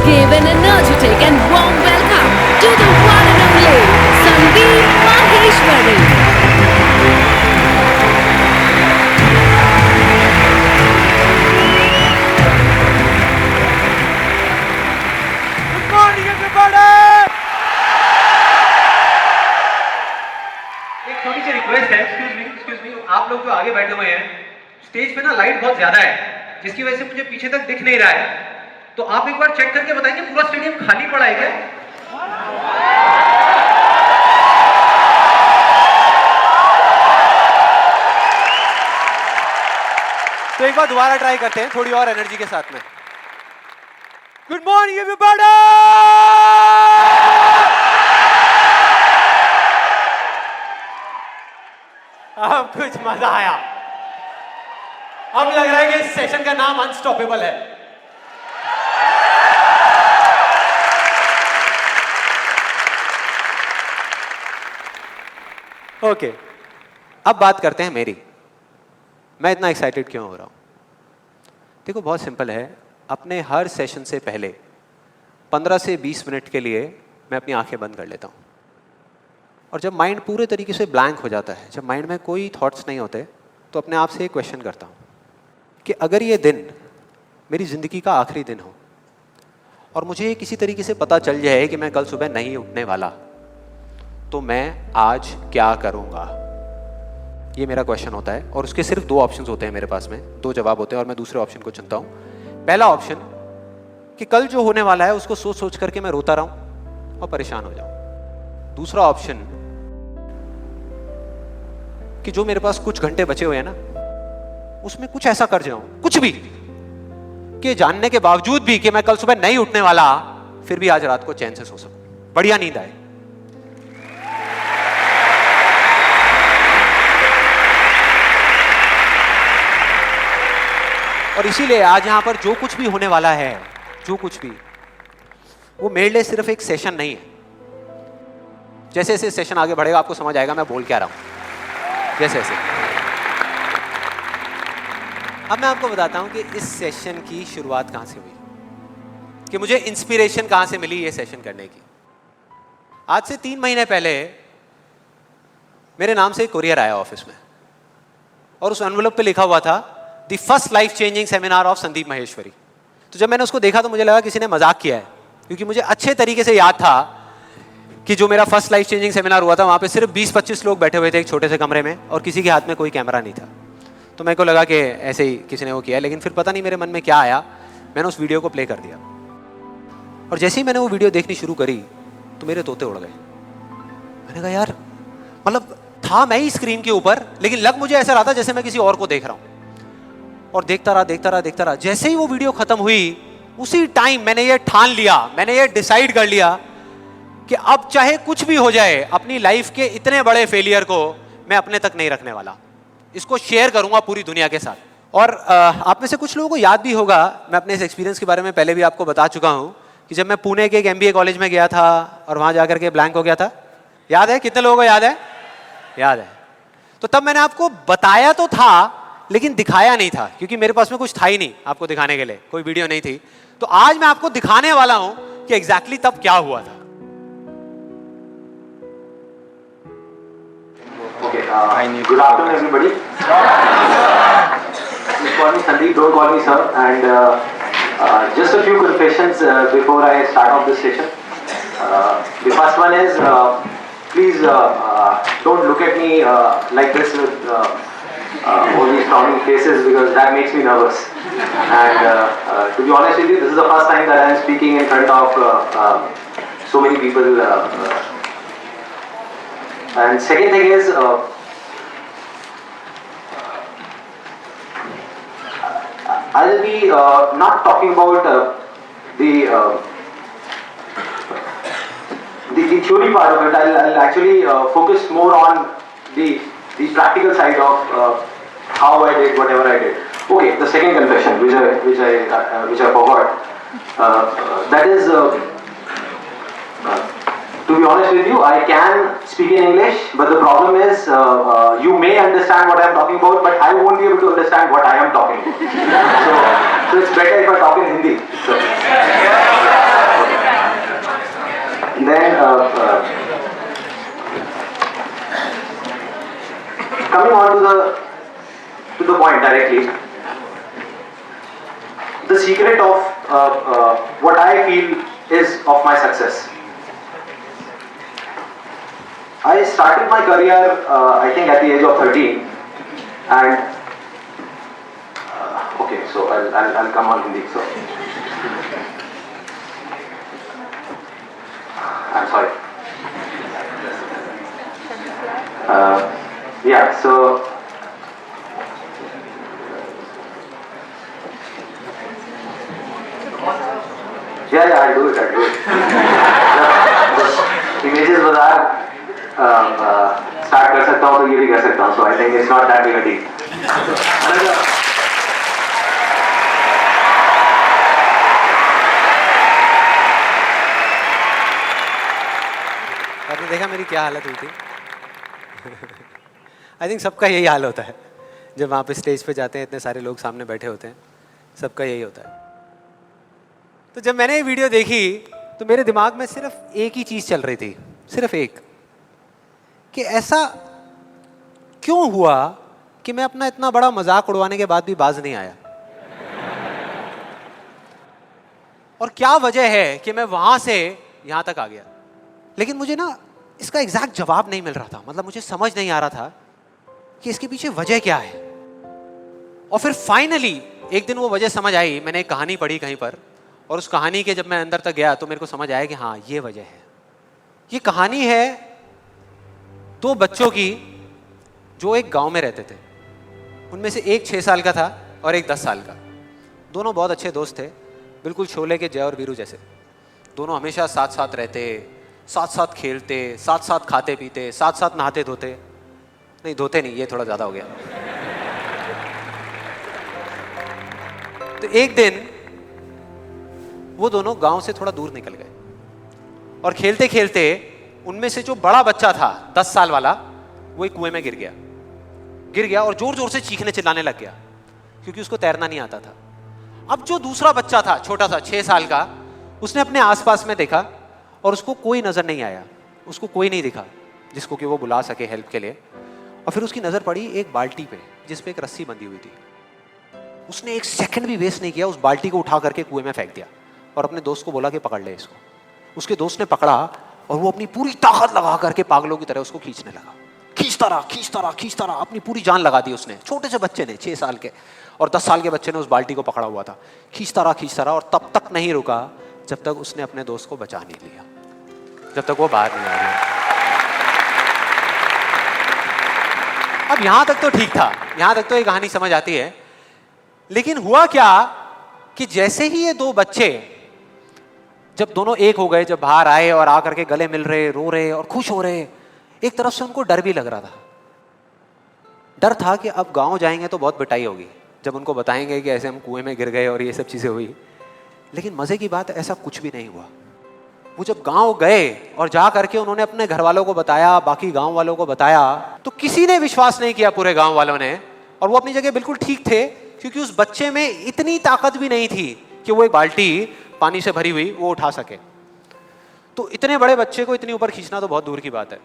give an energetic and warm welcome to the one and only Sandeep Maheshwari. Good morning, everybody! एक छोटी सी request है, excuse me, आप लोग जो आगे बैठे हुए हैं, स्टेज पे ना लाइट बहुत ज्यादा है, जिसकी वजह से मुझे पीछे तक दिख नहीं रहा है, तो आप एक बार चेक करके बताएंगे पूरा स्टेडियम खाली पड़ा है क्या? तो एक बार दोबारा ट्राई करते हैं थोड़ी और एनर्जी के साथ में. Good morning everybody! अब कुछ मजा आया. अब लग रहा है कि इस सेशन का नाम अनस्टॉपेबल है. ओके, अब बात करते हैं मेरी. मैं इतना एक्साइटेड क्यों हो रहा हूं? देखो, बहुत सिंपल है. अपने हर सेशन से पहले 15 से 20 मिनट के लिए मैं अपनी आंखें बंद कर लेता हूं. और जब माइंड पूरे तरीके से ब्लैंक हो जाता है, जब माइंड में कोई थॉट्स नहीं होते, तो अपने आप से एक क्वेश्चन करता हूं कि अगर ये दिन मेरी ज़िंदगी का आखिरी दिन हो और मुझे किसी तरीके से पता चल जाए कि मैं कल सुबह नहीं उठने वाला, तो मैं आज क्या करूँगा? ये मेरा क्वेश्चन होता है. और उसके सिर्फ दो ऑप्शंस होते हैं मेरे पास में, दो जवाब होते हैं, और मैं दूसरे ऑप्शन को चुनता हूँ. पहला ऑप्शन कि कल जो होने वाला है उसको सोच सोच करके मैं रोता रहूं और परेशान हो जाऊं. दूसरा ऑप्शन कि जो मेरे पास कुछ घंटे बचे हुए हैं ना, उसमें कुछ ऐसा कर जाऊं, कुछ भी, कि जानने के बावजूद भी कि मैं कल सुबह नहीं उठने वाला, फिर भी आज रात को चैन से सो सकूं, बढ़िया नींद आए. और इसीलिए आज यहां पर जो कुछ भी होने वाला है, जो कुछ भी, वो मेरे लिए सिर्फ एक सेशन नहीं है. जैसे जैसे सेशन आगे बढ़ेगा आपको समझ आएगा मैं बोल क्या रहा हूं. जैसे जैसे अब मैं आपको बताता हूं कि इस सेशन की शुरुआत कहां से हुई, कि मुझे इंस्पिरेशन कहां से मिली ये सेशन करने की. आज से 3 महीने पहले मेरे नाम से एक कोरियर आया ऑफिस में, और उस एनवेलप पे लिखा हुआ था the first life changing seminar of Sandeep Maheshwari. तो जब मैंने उसको देखा तो मुझे लगा किसी ने मजाक किया है, क्योंकि मुझे अच्छे तरीके से याद था कि जो मेरा फर्स्ट लाइफ चेंजिंग सेमिनार हुआ था वहाँ पे सिर्फ 20-25 लोग बैठे हुए थे एक छोटे से कमरे में, और किसी के हाथ में कोई कैमरा नहीं था. तो मेरे को लगा कि ऐसे ही किसी ने वो किया, लेकिन फिर पता नहीं मेरे मन में क्या आया, मैंने उस वीडियो को प्ले कर दिया. और जैसे ही मैंने वो वीडियो देखनी शुरू करी तो मेरे तोते उड़ गए. मैंने कहा यार, मतलब था मैं ही स्क्रीन के ऊपर, लेकिन लग मुझे ऐसा रहा था जैसे मैं किसी और को देख रहा हूँ. और देखता रहा. जैसे ही वो वीडियो खत्म हुई, उसी टाइम मैंने ये ठान लिया, मैंने ये डिसाइड कर लिया कि अब चाहे कुछ भी हो जाए, अपनी लाइफ के इतने बड़े फेलियर को मैं अपने तक नहीं रखने वाला. इसको शेयर करूंगा पूरी दुनिया के साथ. और आप में से कुछ लोगों को याद भी होगा, मैं अपने इस एक्सपीरियंस के बारे में पहले भी आपको बता चुका हूं, कि जब मैं पुणे के एक MBA कॉलेज में गया था और वहां जाकर के ब्लैंक हो गया था. याद है? कितने लोगों को याद है? याद है. तो तब मैंने आपको बताया तो था, लेकिन दिखाया नहीं था, क्योंकि मेरे पास में कुछ था ही नहीं आपको दिखाने के लिए, कोई वीडियो नहीं थी. तो आज मैं आपको दिखाने वाला हूं कि एग्जैक्टली तब क्या हुआ था. Good afternoon, everybody. Just call me Sandeep, don't call me sir. And just a few confessions before I start off this session. The first one is, please don't look at me like this with all these frowning faces, because that makes me nervous. And to be honest with you, this is the first time that I am speaking in front of so many people. And second thing is, I will be not talking about the theory part of it. I'll actually focus more on the practical side of how I did whatever I did. Okay, the second confession, which I forgot, that is. To be honest with you, I can speak in English, but the problem is you may understand what I am talking about, but I won't be able to understand what I am talking about. So it's better if I talk in Hindi. So. then coming on to the point directly, the secret of what I feel is of my success. I started my career, I think, at the age of 13, and okay, so I'll come on Hindi. So I'm sorry. Yeah, so yeah, I'll do it. Images बाजार start कर सकता हूँ तो ये भी कर सकता हूँ. So I think it's not that big a deal. आपने देखा मेरी क्या हालत हुई थी? आई थिंक सबका यही हाल होता है जब वहाँ पे स्टेज पे जाते हैं, इतने सारे लोग सामने बैठे होते हैं, सबका यही होता है. तो जब मैंने ये वीडियो देखी तो मेरे दिमाग में सिर्फ एक ही चीज़ चल रही थी, सिर्फ एक, कि ऐसा क्यों हुआ कि मैं अपना इतना बड़ा मजाक उड़वाने के बाद भी बाज नहीं आया, और क्या वजह है कि मैं वहाँ से यहाँ तक आ गया. लेकिन मुझे ना इसका एग्जैक्ट जवाब नहीं मिल रहा था. मतलब मुझे समझ नहीं आ रहा था कि इसके पीछे वजह क्या है. और फिर फाइनली एक दिन वो वजह समझ आई. मैंने एक कहानी पढ़ी कहीं पर, और उस कहानी के जब मैं अंदर तक गया तो मेरे को समझ आया कि हाँ, ये वजह है. ये कहानी है दो बच्चों की जो एक गांव में रहते थे. उनमें से एक 6 साल का था और एक 10 साल का. दोनों बहुत अच्छे दोस्त थे, बिल्कुल शोले के जय और वीरू जैसे. दोनों हमेशा साथ साथ रहते, साथ साथ खेलते, साथ साथ खाते पीते, साथ साथ नहाते धोते. नहीं, धोते नहीं, ये थोड़ा ज़्यादा हो गया. तो एक दिन वो दोनों गांव से थोड़ा दूर निकल गए, और खेलते खेलते उनमें से जो बड़ा बच्चा था 10 साल वाला, वो एक कुएं में गिर गया और जोर जोर से चीखने चिल्लाने लग गया, क्योंकि उसको तैरना नहीं आता था. अब जो दूसरा बच्चा था, छोटा सा 6 साल का, उसने अपने आसपास में देखा और उसको कोई नजर नहीं आया, उसको कोई नहीं दिखा जिसको कि वो बुला सके हेल्प के लिए. और फिर उसकी नजर पड़ी एक बाल्टी पे जिस पे एक रस्सी बंधी हुई थी. उसने एक सेकंड भी वेस्ट नहीं किया, उस बाल्टी को उठा करके कुएं में फेंक दिया और अपने दोस्त को बोला कि पकड़ ले इसको. उसके दोस्त ने पकड़ा और वो अपनी पूरी ताकत लगा करके पागलों की तरह उसको खींचने लगा. खींचता रहा, अपनी पूरी जान लगा दी उसने. छोटे से बच्चे ने, 6 साल के और 10 साल के बच्चे ने उस बाल्टी को पकड़ा हुआ था. खींचता रहा और तब तक नहीं रुका जब तक उसने अपने दोस्त को बचा नहीं लिया, जब तक वो बाहर नहीं आ गया. अब यहां तक तो ठीक था, यहां तक तो ये कहानी समझ आती है. लेकिन हुआ क्या कि जैसे ही ये दो बच्चे, जब दोनों एक हो गए, जब बाहर आए और आकर के गले मिल रहे, रो रहे और खुश हो रहे, एक तरफ से उनको डर भी लग रहा था. डर था कि अब गांव जाएंगे तो बहुत पिटाई होगी जब उनको बताएंगे कि ऐसे हम कुएं में गिर गए और ये सब चीजें हुई. लेकिन मजे की बात, ऐसा कुछ भी नहीं हुआ. वो जब गांव गए और जा करके उन्होंने अपने घर वालों को बताया, बाकी गांव वालों को बताया, तो किसी ने विश्वास नहीं किया, पूरे गांव वालों ने. और वो अपनी जगह बिल्कुल ठीक थे, क्योंकि उस बच्चे में इतनी ताकत भी नहीं थी कि वो एक बाल्टी पानी से भरी हुई वो उठा सके. तो इतने बड़े बच्चे को इतनी ऊपर खींचना तो बहुत दूर की बात है.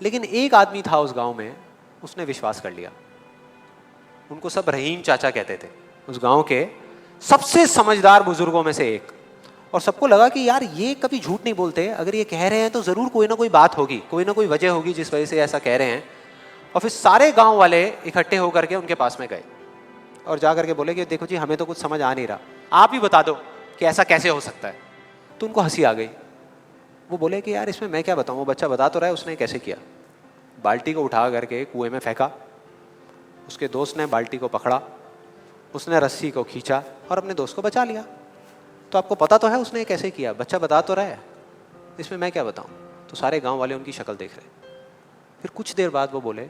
लेकिन एक आदमी था उस गांव में, उसने विश्वास कर लिया. उनको सब रहीम चाचा कहते थे, उस गांव के सबसे समझदार बुजुर्गों में से एक. और सबको लगा कि यार ये कभी झूठ नहीं बोलते, अगर ये कह रहे हैं तो जरूर कोई ना कोई बात होगी, कोई ना कोई वजह होगी जिस वजह से ऐसा कह रहे हैं. और फिर सारे गांव वाले इकट्ठे होकर के उनके पास में गए और जा करके बोले कि देखो जी, हमें तो कुछ समझ आ नहीं रहा, आप ही बता दो कि ऐसा कैसे हो सकता है. तो उनको हंसी आ गई. वो बोले कि यार इसमें मैं क्या बताऊँ, वो बच्चा बता तो रहा है उसने कैसे किया. बाल्टी को उठा करके कुएं में फेंका, उसके दोस्त ने बाल्टी को पकड़ा, उसने रस्सी को खींचा और अपने दोस्त को बचा लिया. तो आपको पता तो है उसने कैसे किया, बच्चा बता तो रहा है, इसमें मैं क्या बताऊं. तो सारे गांव वाले उनकी शक्ल देख रहे. फिर कुछ देर बाद वो बोले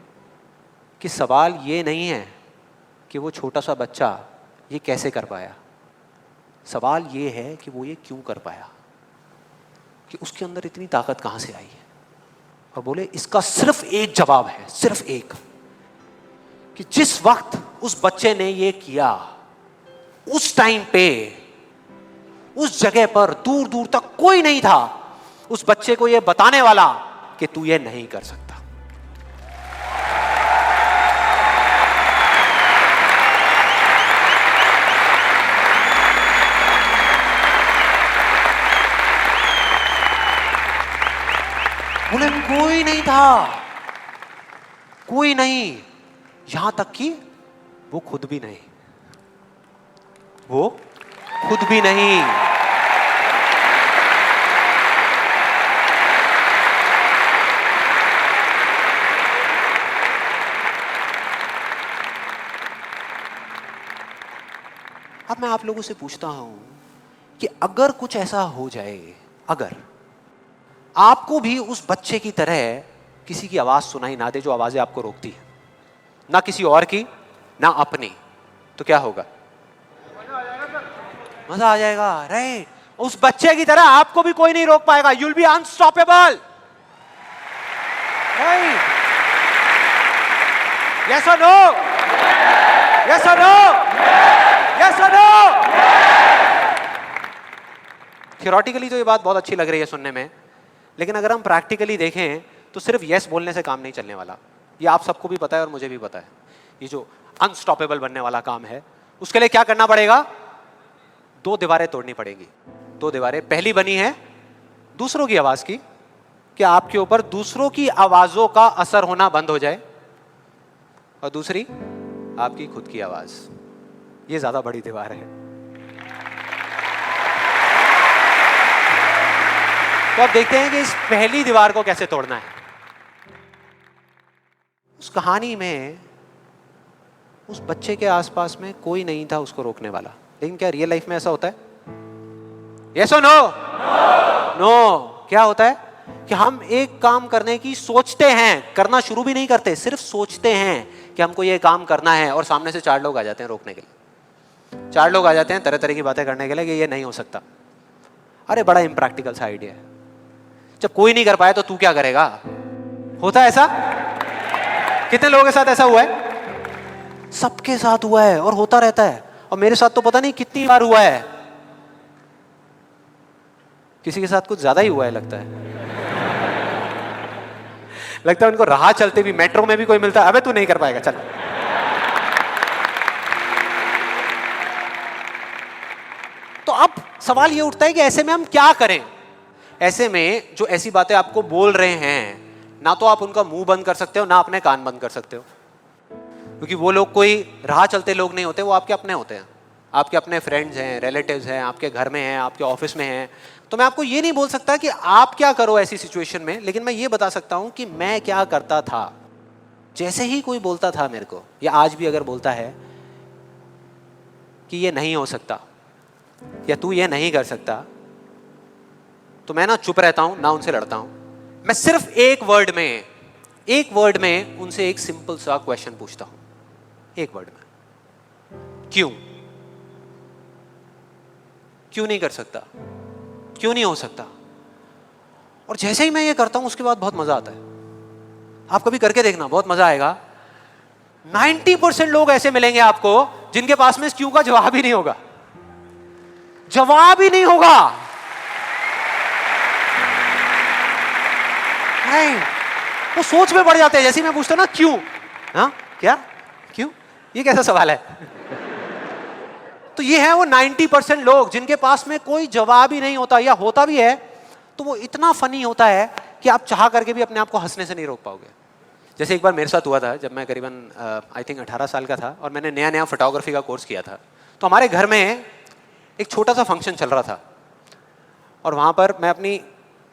कि सवाल ये नहीं है कि वो छोटा सा बच्चा ये कैसे कर पाया, सवाल ये है कि वो ये क्यों कर पाया, कि उसके अंदर इतनी ताकत कहाँ से आई है. और बोले इसका सिर्फ एक जवाब है, सिर्फ एक, कि जिस वक्त उस बच्चे ने ये किया, उस टाइम पे उस जगह पर दूर दूर तक कोई नहीं था. उस बच्चे को ये बताने वाला कि तू ये नहीं कर सकता। बोले कोई नहीं था, कोई नहीं, यहां तक कि वो खुद भी नहीं, वो खुद भी नहीं। अब मैं आप लोगों से पूछता हूं कि अगर कुछ ऐसा हो जाए, अगर आपको भी उस बच्चे की तरह किसी की आवाज सुनाई ना दे जो आवाजें आपको रोकती है, ना किसी और की ना अपनी, तो क्या होगा? मजा आ जाएगा, राइट? उस बच्चे की तरह आपको भी कोई नहीं रोक पाएगा। You will be unstoppable, right? Yes और नो? यस और नो? यस और नो? थियोरेटिकली तो ये बात बहुत अच्छी लग रही है सुनने में, लेकिन अगर हम प्रैक्टिकली देखें तो सिर्फ यस बोलने से काम नहीं चलने वाला। ये आप सबको भी पता है और मुझे भी पता है। ये जो अनस्टॉपेबल बनने वाला काम है, उसके लिए क्या करना पड़ेगा? 2 दीवारें तोड़नी पड़ेंगी। 2 दीवारें, पहली बनी है दूसरों की आवाज की, कि आपके ऊपर दूसरों की आवाजों का असर होना बंद हो जाए, और दूसरी आपकी खुद की आवाज। ये ज्यादा बड़ी दीवार है। तो अब देखते हैं कि इस पहली दीवार को कैसे तोड़ना है। उस कहानी में उस बच्चे के आसपास में कोई नहीं था उसको रोकने वाला, लेकिन क्या रियल लाइफ में ऐसा होता है? यस और नो? नो। क्या होता है कि हम एक काम करने की सोचते हैं, करना शुरू भी नहीं करते, सिर्फ सोचते हैं कि हमको ये काम करना है, और सामने से 4 लोग आ जाते हैं रोकने के लिए। 4 लोग आ जाते हैं तरह तरह की बातें करने के लिए कि ये नहीं हो सकता। अरे बड़ा इम्प्रैक्टिकल सा आइडिया है। जब कोई नहीं कर पाया तो तू क्या करेगा? होता है ऐसा? कितने लोगों के साथ ऐसा हुआ है? सबके साथ हुआ है और होता रहता है। और मेरे साथ तो पता नहीं कितनी बार हुआ है। किसी के साथ कुछ ज्यादा ही हुआ है लगता है। लगता है उनको राह चलते भी, मेट्रो में भी कोई मिलता है, अबे तू नहीं कर पाएगा, चल। तो अब सवाल ये उठता है कि ऐसे में हम क्या करें? ऐसे में जो ऐसी बातें आपको बोल रहे हैं, ना तो आप उनका मुंह बंद कर सकते हो, ना अपने कान बंद कर सकते हो, क्योंकि वो लोग कोई राह चलते लोग नहीं होते, वो आपके अपने होते हैं। आपके अपने फ्रेंड्स हैं, रिलेटिव्स हैं, आपके घर में हैं, आपके ऑफिस में हैं। तो मैं आपको ये नहीं बोल सकता कि आप क्या करो ऐसी सिचुएशन में, लेकिन मैं ये बता सकता हूं कि मैं क्या करता था। जैसे ही कोई बोलता था मेरे को, या आज भी अगर बोलता है कि ये नहीं हो सकता या तू ये नहीं कर सकता, तो मैं ना चुप रहता हूं, ना उनसे लड़ता हूं। मैं सिर्फ एक वर्ड में उनसे एक सिंपल सा क्वेश्चन पूछता हूं, एक वर्ड में। क्यों नहीं कर सकता? क्यों नहीं हो सकता? और जैसे ही मैं ये करता हूं उसके बाद बहुत मजा आता है। आप कभी करके देखना, बहुत मजा आएगा। 90% लोग ऐसे मिलेंगे आपको जिनके पास में इस क्यों का जवाब ही नहीं होगा। जवाब ही नहीं होगा। नहीं, वो सोच में पड़ जाते हैं। जैसे मैं पूछता ना क्यों, हाँ क्या, क्यों, ये कैसा सवाल है? तो ये है वो 90% लोग जिनके पास में कोई जवाब ही नहीं होता, या होता भी है तो वो इतना फनी होता है कि आप चाह करके भी अपने आप को हंसने से नहीं रोक पाओगे। जैसे एक बार मेरे साथ हुआ था, जब मैं करीबन आई थिंक 18 साल का था और मैंने नया फोटोग्राफी का कोर्स किया था। तो हमारे घर में एक छोटा सा फंक्शन चल रहा था, और वहाँ पर मैं अपनी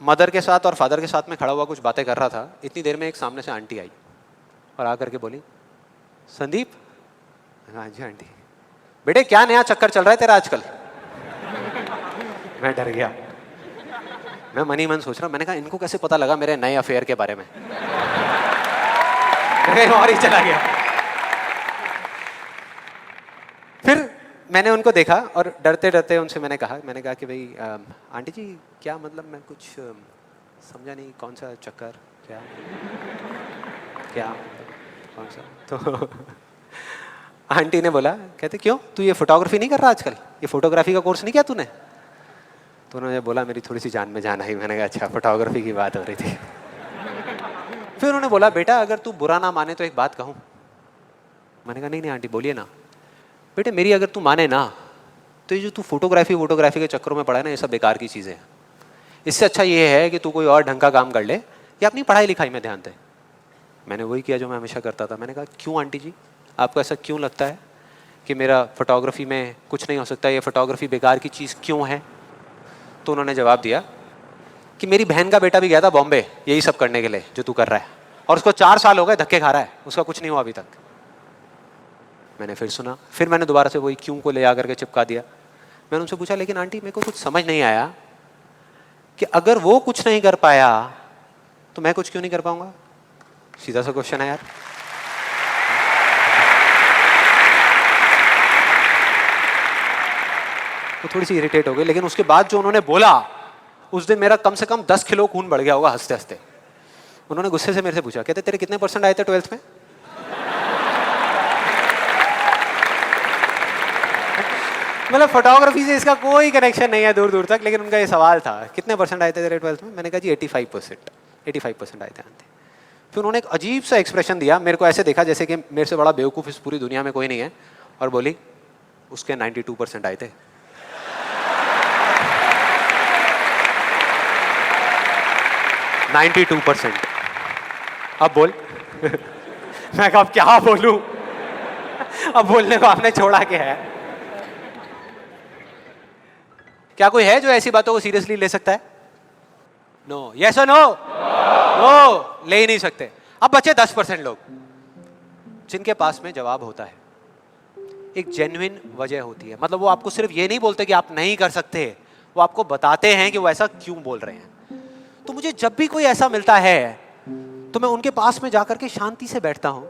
मदर के साथ और फादर के साथ में खड़ा हुआ कुछ बातें कर रहा था। इतनी देर में एक सामने से आंटी आई और आकर के बोली, संदीप। हाँ जी आंटी। बेटे क्या नया चक्कर चल रहा है तेरा आजकल? मैं डर गया। मैं मन ही मन सोच रहा, मैंने कहा इनको कैसे पता लगा मेरे नए अफेयर के बारे में? और ही चला गया। फिर मैंने उनको देखा और डरते डरते उनसे मैंने कहा कि भाई आंटी जी क्या मतलब, मैं कुछ समझा नहीं, कौन सा चक्कर, क्या कौन सा? तो आंटी ने बोला, कहते क्यों, तू ये फोटोग्राफी नहीं कर रहा आजकल? ये फोटोग्राफी का कोर्स नहीं किया तूने? तो उन्होंने बोला, मेरी थोड़ी सी जान में जान आई। मैंने कहा अच्छा, फोटोग्राफी की बात हो रही थी। फिर उन्होंने बोला, बेटा अगर तू बुरा ना माने तो एक बात कहूँ। मैंने कहा नहीं नहीं आंटी बोलिए ना। बेटे मेरी अगर तू माने ना, तो ये जो तू फोटोग्राफी के चक्करों में पड़ा है ना, ये सब बेकार की चीज़ें हैं। इससे अच्छा ये है कि तू कोई और ढंग का काम कर ले या अपनी पढ़ाई लिखाई में ध्यान दे। मैंने वही किया जो मैं हमेशा करता था। मैंने कहा क्यों आंटी जी, आपको ऐसा क्यों लगता है कि मेरा फोटोग्राफी में कुछ नहीं हो सकता, ये फोटोग्राफी बेकार की चीज़ क्यों है? तो उन्होंने जवाब दिया कि मेरी बहन का बेटा भी गया था बॉम्बे यही सब करने के लिए जो तू कर रहा है, और उसको 4 साल हो गए धक्के खा रहा है, उसका कुछ नहीं हुआ अभी तक। मैंने फिर सुना, फिर मैंने दोबारा से वही क्यों को ले आकर के चिपका दिया। मैंने उनसे पूछा, लेकिन आंटी मेरे को कुछ समझ नहीं आया कि अगर वो कुछ नहीं कर पाया तो मैं कुछ क्यों नहीं कर पाऊंगा? सीधा सा क्वेश्चन है यार। वो थोड़ी सी इरिटेट हो गई, लेकिन उसके बाद जो उन्होंने बोला, उस दिन मेरा कम से कम 10 किलो खून बढ़ गया होगा हंसते हंसते। उन्होंने गुस्से से मेरे से पूछा, कहते तेरे कितने % आए थे 12th में? मतलब फोटोग्राफी से इसका कोई कनेक्शन नहीं है दूर दूर तक, लेकिन उनका ये सवाल था कितने % आए थे तेरे 12th में? मैंने कहा जी 85% आए थे आंटी। फिर उन्होंने एक अजीब सा एक्सप्रेशन दिया, मेरे को ऐसे देखा जैसे कि मेरे से बड़ा बेवकूफ़ इस पूरी दुनिया में कोई नहीं है, और बोली उसके 92% आए थे। अब बोल। मैं कहा अब क्या बोलूं? अब बोलने को आपने छोड़ा क्या है? क्या कोई है जो ऐसी बातों को सीरियसली ले सकता है? नो, यस और नो? नो, ले ही नहीं सकते। अब बचे 10% लोग जिनके पास में जवाब होता है, एक जेन्युइन वजह होती है। मतलब वो आपको सिर्फ ये नहीं बोलते कि आप नहीं कर सकते, वो आपको बताते हैं कि वो ऐसा क्यों बोल रहे हैं। तो मुझे जब भी कोई ऐसा मिलता है तो मैं उनके पास में जाकर के शांति से बैठता हूं,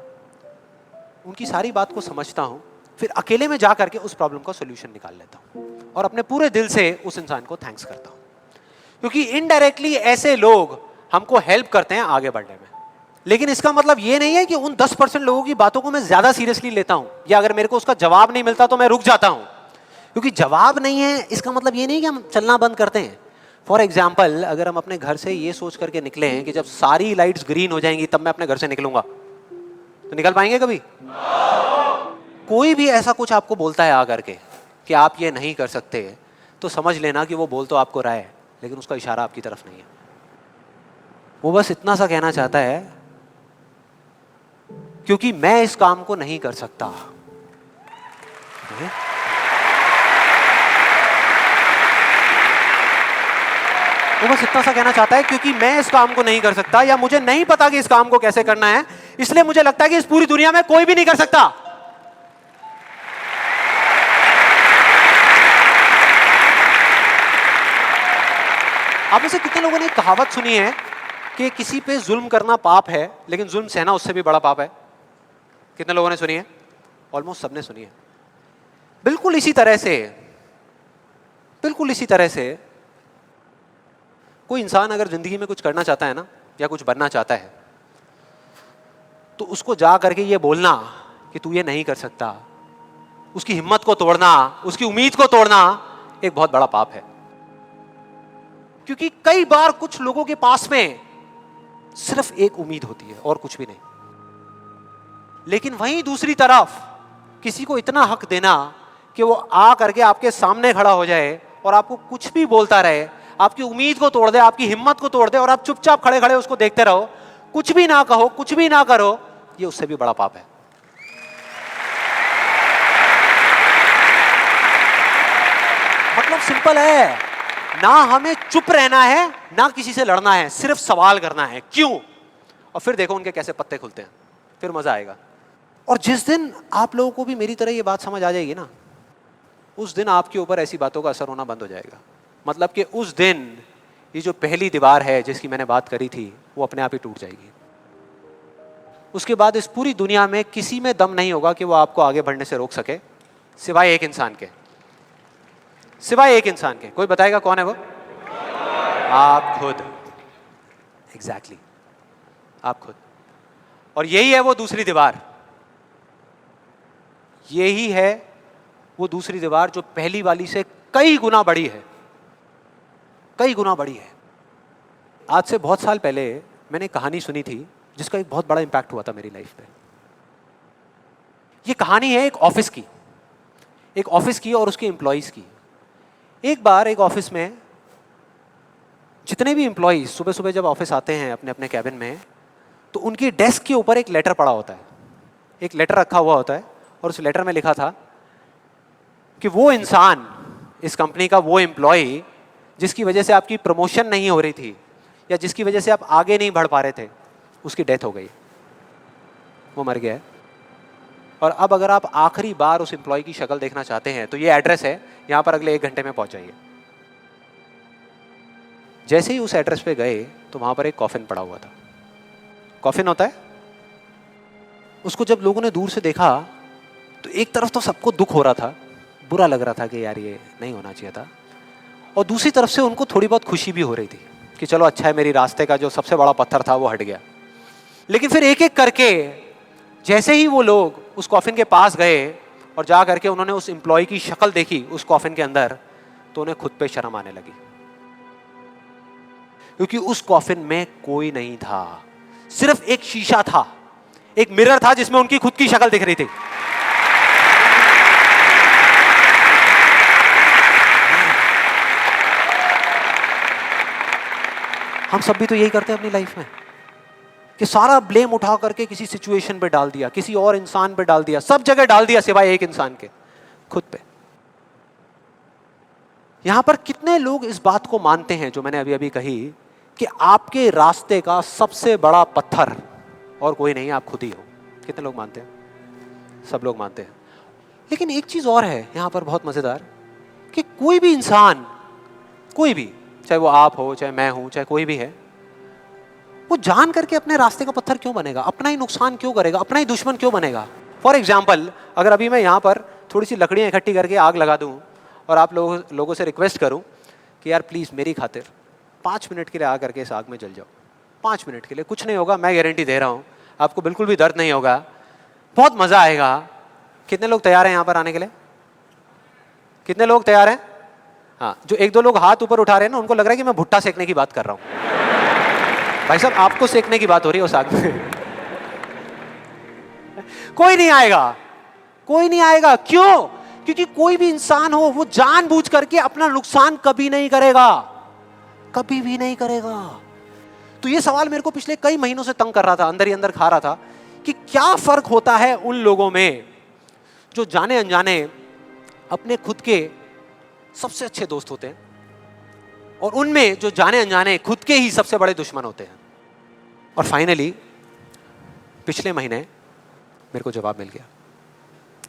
उनकी सारी बात को समझता हूं, फिर अकेले में जाकर के उस प्रॉब्लम का सॉल्यूशन निकाल लेता हूं और अपने पूरे दिल से उस इंसान को थैंक्स करता हूं, क्योंकि इनडायरेक्टली ऐसे लोग हमको हेल्प करते हैं आगे बढ़ने में। लेकिन इसका मतलब ये नहीं है कि उन 10% लोगों की बातों को मैं ज्यादा सीरियसली लेता हूं, या अगर मेरे को उसका जवाब नहीं मिलता तो मैं रुक जाता हूं। क्योंकि जवाब नहीं है इसका मतलब ये नहीं कि हम चलना बंद करते हैं। फॉर एग्जाम्पल, अगर हम अपने घर से ये सोच करके निकले हैं कि जब सारी लाइट्स ग्रीन हो जाएंगी तब मैं अपने घर से निकलूंगा, तो निकल पाएंगे कभी? कोई भी ऐसा कुछ आपको बोलता है आकर के कि आप ये नहीं कर सकते, तो समझ लेना कि वो बोल तो आपको रहा है, लेकिन उसका इशारा आपकी तरफ नहीं है। वो बस इतना सा कहना चाहता है क्योंकि मैं इस काम को नहीं कर सकता। वो बस इतना सा कहना चाहता है क्योंकि मैं इस काम को नहीं कर सकता, या मुझे नहीं पता कि इस काम को कैसे करना है, इसलिए मुझे लगता है कि इस पूरी दुनिया में कोई भी नहीं कर सकता। आप में से कितने लोगों ने कहावत सुनी है कि किसी पे जुल्म करना पाप है, लेकिन जुल्म सहना उससे भी बड़ा पाप है? कितने लोगों ने सुनी है? ऑलमोस्ट सबने सुनी है। बिल्कुल इसी तरह से कोई इंसान अगर जिंदगी में कुछ करना चाहता है ना, या कुछ बनना चाहता है, तो उसको जा करके ये बोलना कि तू ये नहीं कर सकता, उसकी हिम्मत को तोड़ना, उसकी उम्मीद को तोड़ना एक बहुत बड़ा पाप है। क्योंकि कई बार कुछ लोगों के पास में सिर्फ एक उम्मीद होती है और कुछ भी नहीं, लेकिन वहीं दूसरी तरफ किसी को इतना हक देना कि वो आ करके आपके सामने खड़ा हो जाए और आपको कुछ भी बोलता रहे, आपकी उम्मीद को तोड़ दे, आपकी हिम्मत को तोड़ दे, और आप चुपचाप खड़े खड़े उसको देखते रहो, कुछ भी ना कहो, कुछ भी ना करो, ये उससे भी बड़ा पाप है। मतलब सिंपल है, ना हमें चुप रहना है, ना किसी से लड़ना है, सिर्फ सवाल करना है क्यों, और फिर देखो उनके कैसे पत्ते खुलते हैं, फिर मजा आएगा। और जिस दिन आप लोगों को भी मेरी तरह ये बात समझ आ जाएगी ना, उस दिन आपके ऊपर ऐसी बातों का असर होना बंद हो जाएगा। मतलब कि उस दिन ये जो पहली दीवार है जिसकी मैंने बात करी थी, वो अपने आप ही टूट जाएगी। उसके बाद इस पूरी दुनिया में किसी में दम नहीं होगा कि वो आपको आगे बढ़ने से रोक सके, सिवाय एक इंसान के। सिवाय एक इंसान के। कोई बताएगा कौन है वो? आप खुद। एग्जैक्टली, आप खुद। और यही है वो दूसरी दीवार, यही है वो दूसरी दीवार जो पहली वाली से कई गुना बड़ी है। कई गुना बड़ी है। आज से बहुत साल पहले मैंने एक कहानी सुनी थी जिसका एक बहुत बड़ा इंपैक्ट हुआ था मेरी लाइफ पे। ये कहानी है एक ऑफिस की और उसके एम्प्लॉइज की। एक बार एक ऑफिस में जितने भी एम्प्लॉइज सुबह सुबह जब ऑफिस आते हैं अपने अपने कैबिन में, तो उनकी डेस्क के ऊपर एक लेटर पड़ा होता है, एक लेटर रखा हुआ होता है, और उस लेटर में लिखा था कि वो इंसान, इस कंपनी का वो एम्प्लॉय जिसकी वजह से आपकी प्रमोशन नहीं हो रही थी या जिसकी वजह से आप आगे नहीं बढ़ पा रहे थे, उसकी डेथ हो गई, वो मर गया है। और अब अगर आप आखिरी बार उस एम्प्लॉय की शक्ल देखना चाहते हैं तो ये एड्रेस है, यहाँ पर अगले 1 घंटे में पहुंच जाइए। जैसे ही उस एड्रेस पे गए तो वहां पर एक कॉफिन पड़ा हुआ था। कॉफिन होता है, उसको जब लोगों ने दूर से देखा तो एक तरफ तो सबको दुख हो रहा था, बुरा लग रहा था कि यार ये नहीं होना चाहिए था, और दूसरी तरफ से उनको थोड़ी बहुत खुशी भी हो रही थी कि चलो अच्छा है, मेरी रास्ते का जो सबसे बड़ा पत्थर था वो हट गया। लेकिन फिर एक एक करके जैसे ही वो लोग उस कॉफिन के पास गए और जा करके उन्होंने उस एम्प्लॉय की शक्ल देखी उस कॉफिन के अंदर, तो उन्हें खुद पे शर्म आने लगी, क्योंकि उस कॉफिन में कोई नहीं था, सिर्फ एक शीशा था, एक मिरर था जिसमें उनकी खुद की शक्ल दिख रही थी। हम सब भी तो यही करते हैं अपनी लाइफ में कि सारा ब्लेम उठा करके किसी सिचुएशन पे डाल दिया, किसी और इंसान पे डाल दिया, सब जगह डाल दिया सिवाय एक इंसान के, खुद पे। यहां पर कितने लोग इस बात को मानते हैं जो मैंने अभी अभी कही कि आपके रास्ते का सबसे बड़ा पत्थर और कोई नहीं, आप खुद ही हो? कितने लोग मानते हैं? सब लोग मानते हैं। लेकिन एक चीज और है यहां पर बहुत मजेदार, कि कोई भी इंसान, कोई भी, चाहे वो आप हो, चाहे मैं हूं, चाहे कोई भी है, वो जान करके अपने रास्ते का पत्थर क्यों बनेगा? अपना ही नुकसान क्यों करेगा? अपना ही दुश्मन क्यों बनेगा? फॉर एग्जाम्पल, अगर अभी मैं यहाँ पर थोड़ी सी लकड़ियाँ इकट्ठी करके आग लगा दूँ और आप लोगों से रिक्वेस्ट करूँ कि यार प्लीज़ मेरी खातिर 5 मिनट के लिए आ करके इस आग में जल जाओ, 5 मिनट के लिए, कुछ नहीं होगा, मैं गारंटी दे रहा हूँ, आपको बिल्कुल भी दर्द नहीं होगा, बहुत मज़ा आएगा। कितने लोग तैयार हैं यहाँ पर आने के लिए? कितने लोग तैयार हैं? हाँ, जो 1-2 लोग हाथ ऊपर उठा रहे हैं ना, उनको लग रहा है कि मैं भुट्टा सेकने की बात कर रहा हूँ। भाई साहब, आपको सेकने की बात हो रही है उस आग में। कोई नहीं आएगा, कोई नहीं आएगा। क्यों? क्योंकि कोई भी इंसान हो वो जानबूझ करके अपना नुकसान कभी नहीं करेगा, कभी भी नहीं करेगा। तो ये सवाल मेरे को पिछले कई महीनों से तंग कर रहा था, अंदर ही अंदर खा रहा था कि क्या फर्क होता है उन लोगों में जो जाने अनजाने अपने खुद के सबसे अच्छे दोस्त होते हैं और उनमें जो जाने अनजाने खुद के ही सबसे बड़े दुश्मन होते हैं। और फाइनली पिछले महीने मेरे को जवाब मिल गया,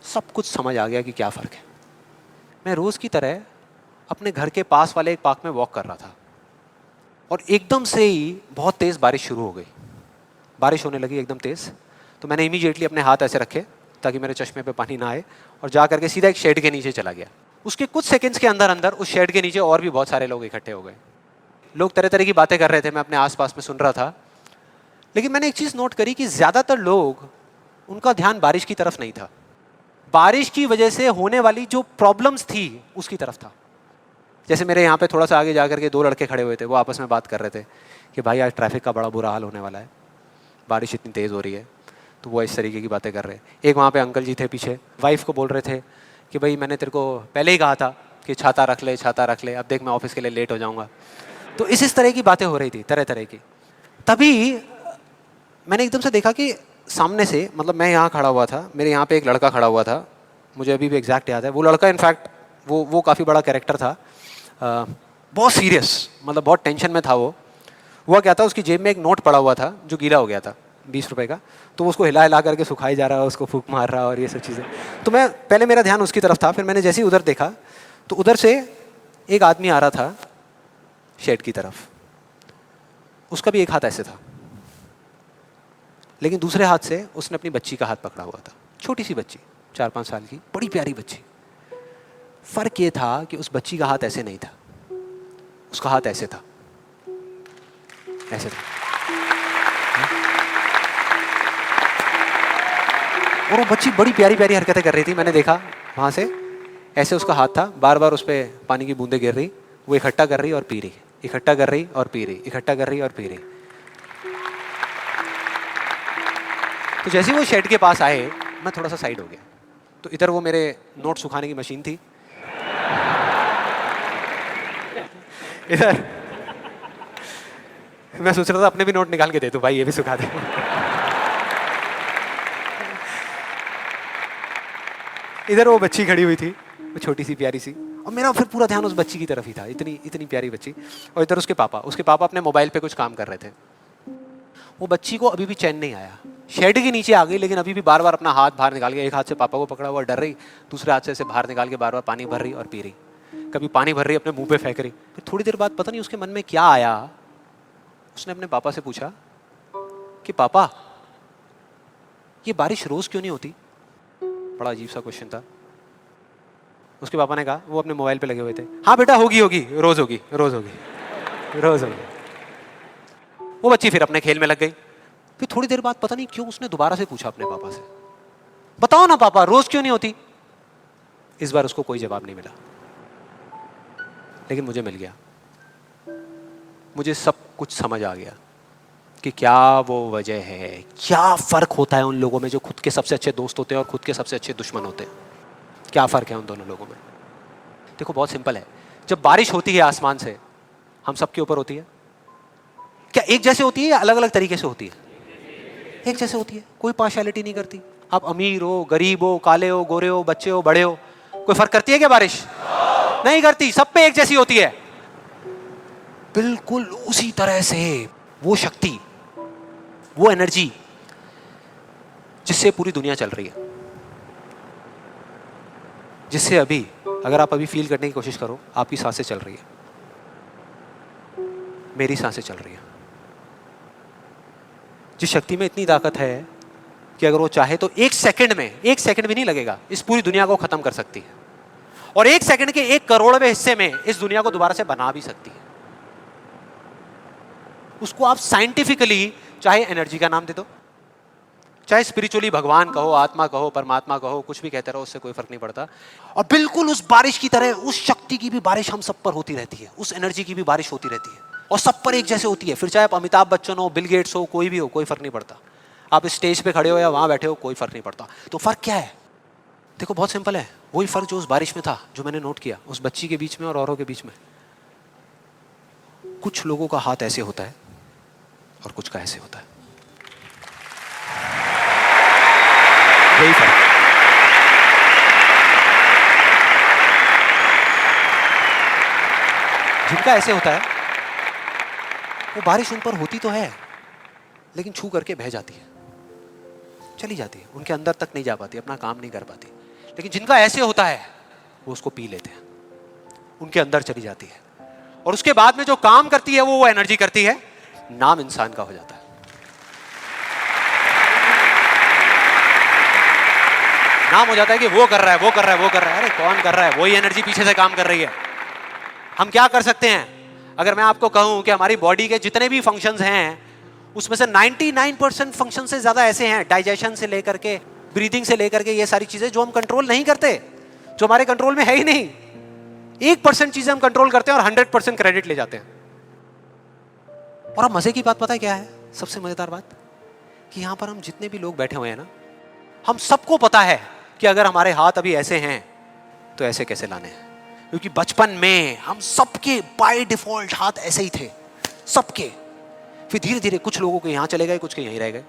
सब कुछ समझ आ गया कि क्या फ़र्क है। मैं रोज़ की तरह अपने घर के पास वाले एक पार्क में वॉक कर रहा था और एकदम से ही बहुत तेज़ बारिश शुरू हो गई, बारिश होने लगी एकदम तेज़। तो मैंने इमीडिएटली अपने हाथ ऐसे रखे ताकि मेरे चश्मे पे पानी ना आए और जा करके सीधा एक शेड के नीचे चला गया। उसके कुछ सेकंड्स के अंदर अंदर उस शेड के नीचे और भी बहुत सारे लोग इकट्ठे हो गए। लोग तरह तरह की बातें कर रहे थे, मैं अपने आसपास में सुन रहा था। लेकिन मैंने एक चीज़ नोट करी कि ज़्यादातर लोग, उनका ध्यान बारिश की तरफ नहीं था, बारिश की वजह से होने वाली जो प्रॉब्लम्स थी उसकी तरफ था। जैसे मेरे यहाँ पे थोड़ा सा आगे जा करके 2 लड़के खड़े हुए थे, वो आपस में बात कर रहे थे कि भाई आज ट्रैफिक का बड़ा बुरा हाल होने वाला है, बारिश इतनी तेज़ हो रही है। तो वो इस तरीके की बातें कर रहे हैं। एक वहाँ पे अंकल जी थे पीछे, वाइफ को बोल रहे थे कि भाई मैंने तेरे को पहले ही कहा था कि छाता रख ले, छाता रख ले, अब देख मैं ऑफिस के लिए लेट हो जाऊँगा। तो इस तरह की बातें हो रही थी, तरह तरह की। तभी मैंने एकदम से देखा कि सामने से, मतलब मैं यहाँ खड़ा हुआ था, मेरे यहाँ पे एक लड़का खड़ा हुआ था, मुझे अभी भी एग्जैक्ट याद है। वो लड़का इनफैक्ट वो काफ़ी बड़ा कैरेक्टर था, बहुत सीरियस, मतलब बहुत टेंशन में था वो। हुआ क्या था, उसकी जेब में एक नोट पड़ा हुआ था जो गीला हो गया था, 20 रुपए का। तो वो उसको हिला हिला करके सुखाई जा रहा है, उसको फूंक मार रहा और ये सब चीज़ें। तो मैं पहले, मेरा ध्यान उसकी तरफ था, फिर मैंने जैसे ही उधर देखा तो उधर से एक आदमी आ रहा था शेड की तरफ। उसका भी एक हाथ ऐसे था, लेकिन दूसरे हाथ से उसने अपनी बच्ची का हाथ पकड़ा हुआ था, छोटी सी बच्ची, 4-5 साल की, बड़ी प्यारी बच्ची। फ़र्क ये था कि उस बच्ची का हाथ ऐसे नहीं था, उसका हाथ ऐसे था, ऐसे था। और वो बच्ची बड़ी प्यारी प्यारी हरकतें कर रही थी। मैंने देखा वहाँ से, ऐसे उसका हाथ था, बार बार उस पर पानी की बूंदें गिर रही, वो इकट्ठा कर रही और पी रही। इकट्ठा कर रही और पी रही, इकट्ठा कर रही और पी रही। तो जैसे ही वो शेड के पास आए, मैं थोड़ा सा साइड हो गया। तो इधर वो मेरे नोट सुखाने की मशीन थी, इधर मैं सोच रहा था अपने भी नोट निकाल के दे दूं, भाई ये भी सुखा दे। इधर वो बच्ची खड़ी हुई थी, वो छोटी सी प्यारी सी, और मेरा फिर पूरा ध्यान उस बच्ची की तरफ ही था, इतनी इतनी प्यारी बच्ची। और इधर उसके पापा अपने मोबाइल पे कुछ काम कर रहे थे। वो बच्ची को अभी भी चैन नहीं आया, शेड के नीचे आ गई, लेकिन अभी भी बार बार अपना हाथ बाहर निकाल के, एक हाथ से पापा को पकड़ा हुआ डर रही, दूसरे हाथ से ऐसे बाहर निकाल के बार बार पानी भर रही और पी रही। कभी पानी भर रही अपने मुंह पे फेंक रही। फिर थोड़ी देर बाद पता नहीं उसके मन में क्या आया, उसने अपने पापा से पूछा कि पापा ये बारिश रोज क्यों नहीं होती? बड़ा अजीब सा क्वेश्चन था। उसके पापा ने कहा, वो अपने मोबाइल पे लगे हुए थे, हाँ बेटा होगी होगी, रोज होगी, रोज होगी, रोज होगी। वो बच्ची फिर अपने खेल में लग गई। फिर थोड़ी देर बाद पता नहीं क्यों उसने दोबारा से पूछा अपने पापा से, बताओ ना पापा रोज क्यों नहीं होती? इस बार उसको कोई जवाब नहीं मिला, लेकिन मुझे मिल गया। मुझे सब कुछ समझ आ गया कि क्या वो वजह है, क्या फर्क होता है उन लोगों में जो खुद के सबसे अच्छे दोस्त होते हैं और खुद के सबसे अच्छे दुश्मन होते हैं। क्या फर्क है उन दोनों लोगों में? देखो बहुत सिंपल है। जब बारिश होती है आसमान से, हम सबके ऊपर होती है, क्या एक जैसे होती है या अलग अलग तरीके से होती है? एक जैसे होती है, कोई पार्शियलिटी नहीं करती। आप अमीर हो, गरीब हो, काले हो, गोरे हो, बच्चे हो, बड़े हो, कोई फर्क करती है क्या बारिश? नहीं करती, सब पे एक जैसी होती है। बिल्कुल उसी तरह से वो शक्ति, वो एनर्जी जिससे पूरी दुनिया चल रही है, जिससे अभी अगर आप अभी फील करने की कोशिश करो, आपकी सांसें चल रही है, मेरी सांसें चल रही है। जिस शक्ति में इतनी ताकत है कि अगर वो चाहे तो एक सेकंड भी नहीं लगेगा, इस पूरी दुनिया को खत्म कर सकती है, और एक सेकंड के 1 करोड़वें हिस्से में इस दुनिया को दोबारा से बना भी सकती है। उसको आप साइंटिफिकली चाहे एनर्जी का नाम दे दो, चाहे स्पिरिचुअली भगवान कहो, आत्मा कहो, परमात्मा कहो, कुछ भी कहते रहो, उससे कोई फर्क नहीं पड़ता। और बिल्कुल उस बारिश की तरह उस शक्ति की भी बारिश हम सब पर होती रहती है, उस एनर्जी की भी बारिश होती रहती है, और सब पर एक जैसे होती है। फिर चाहे आप अमिताभ बच्चन हो, बिल गेट्स हो, कोई भी हो, कोई फर्क नहीं पड़ता। आप इस स्टेज पे खड़े हो या वहां बैठे हो, कोई फर्क नहीं पड़ता। तो फर्क क्या है? देखो बहुत सिंपल है, वही फर्क जो उस बारिश में था, जो मैंने नोट किया उस बच्ची के बीच में और औरों के बीच में। कुछ लोगों का हाथ ऐसे होता है और कुछ का ऐसे होता है, यही फर्क। जिनका ऐसे होता है वो बारिश उन पर होती तो है, लेकिन छू करके बह जाती है, चली जाती है, उनके अंदर तक नहीं जा पाती, अपना काम नहीं कर पाती। लेकिन जिनका ऐसे होता है वो उसको पी लेते हैं, उनके अंदर चली जाती है, और उसके बाद में जो काम करती है वो एनर्जी करती है, नाम इंसान का हो जाता है। नाम हो जाता है कि वो कर रहा है, वो कर रहा है, वो कर रहा है। अरे कौन कर रहा है? वही एनर्जी पीछे से काम कर रही है। हम क्या कर सकते हैं? अगर मैं आपको कहूं कि हमारी बॉडी के जितने भी फंक्शंस हैं उसमें से 99% फंक्शन से ज्यादा ऐसे हैं, डाइजेशन से लेकर के, ब्रीदिंग से लेकर के, ये सारी चीजें जो हम कंट्रोल नहीं करते, जो हमारे कंट्रोल में है ही नहीं। 1% चीजें हम कंट्रोल करते हैं और 100% क्रेडिट ले जाते हैं। और अब मजे की बात पता है क्या है? सबसे मजेदार बात कि यहां पर हम जितने भी लोग बैठे हुए हैं ना, हम सबको पता है कि अगर हमारे हाथ अभी ऐसे हैं तो ऐसे कैसे लाने हैं, क्योंकि बचपन में हम सबके बाय डिफॉल्ट हाथ ऐसे ही थे, सबके। फिर धीरे धीरे कुछ लोगों के यहाँ चले गए, कुछ के यहीं रह गए।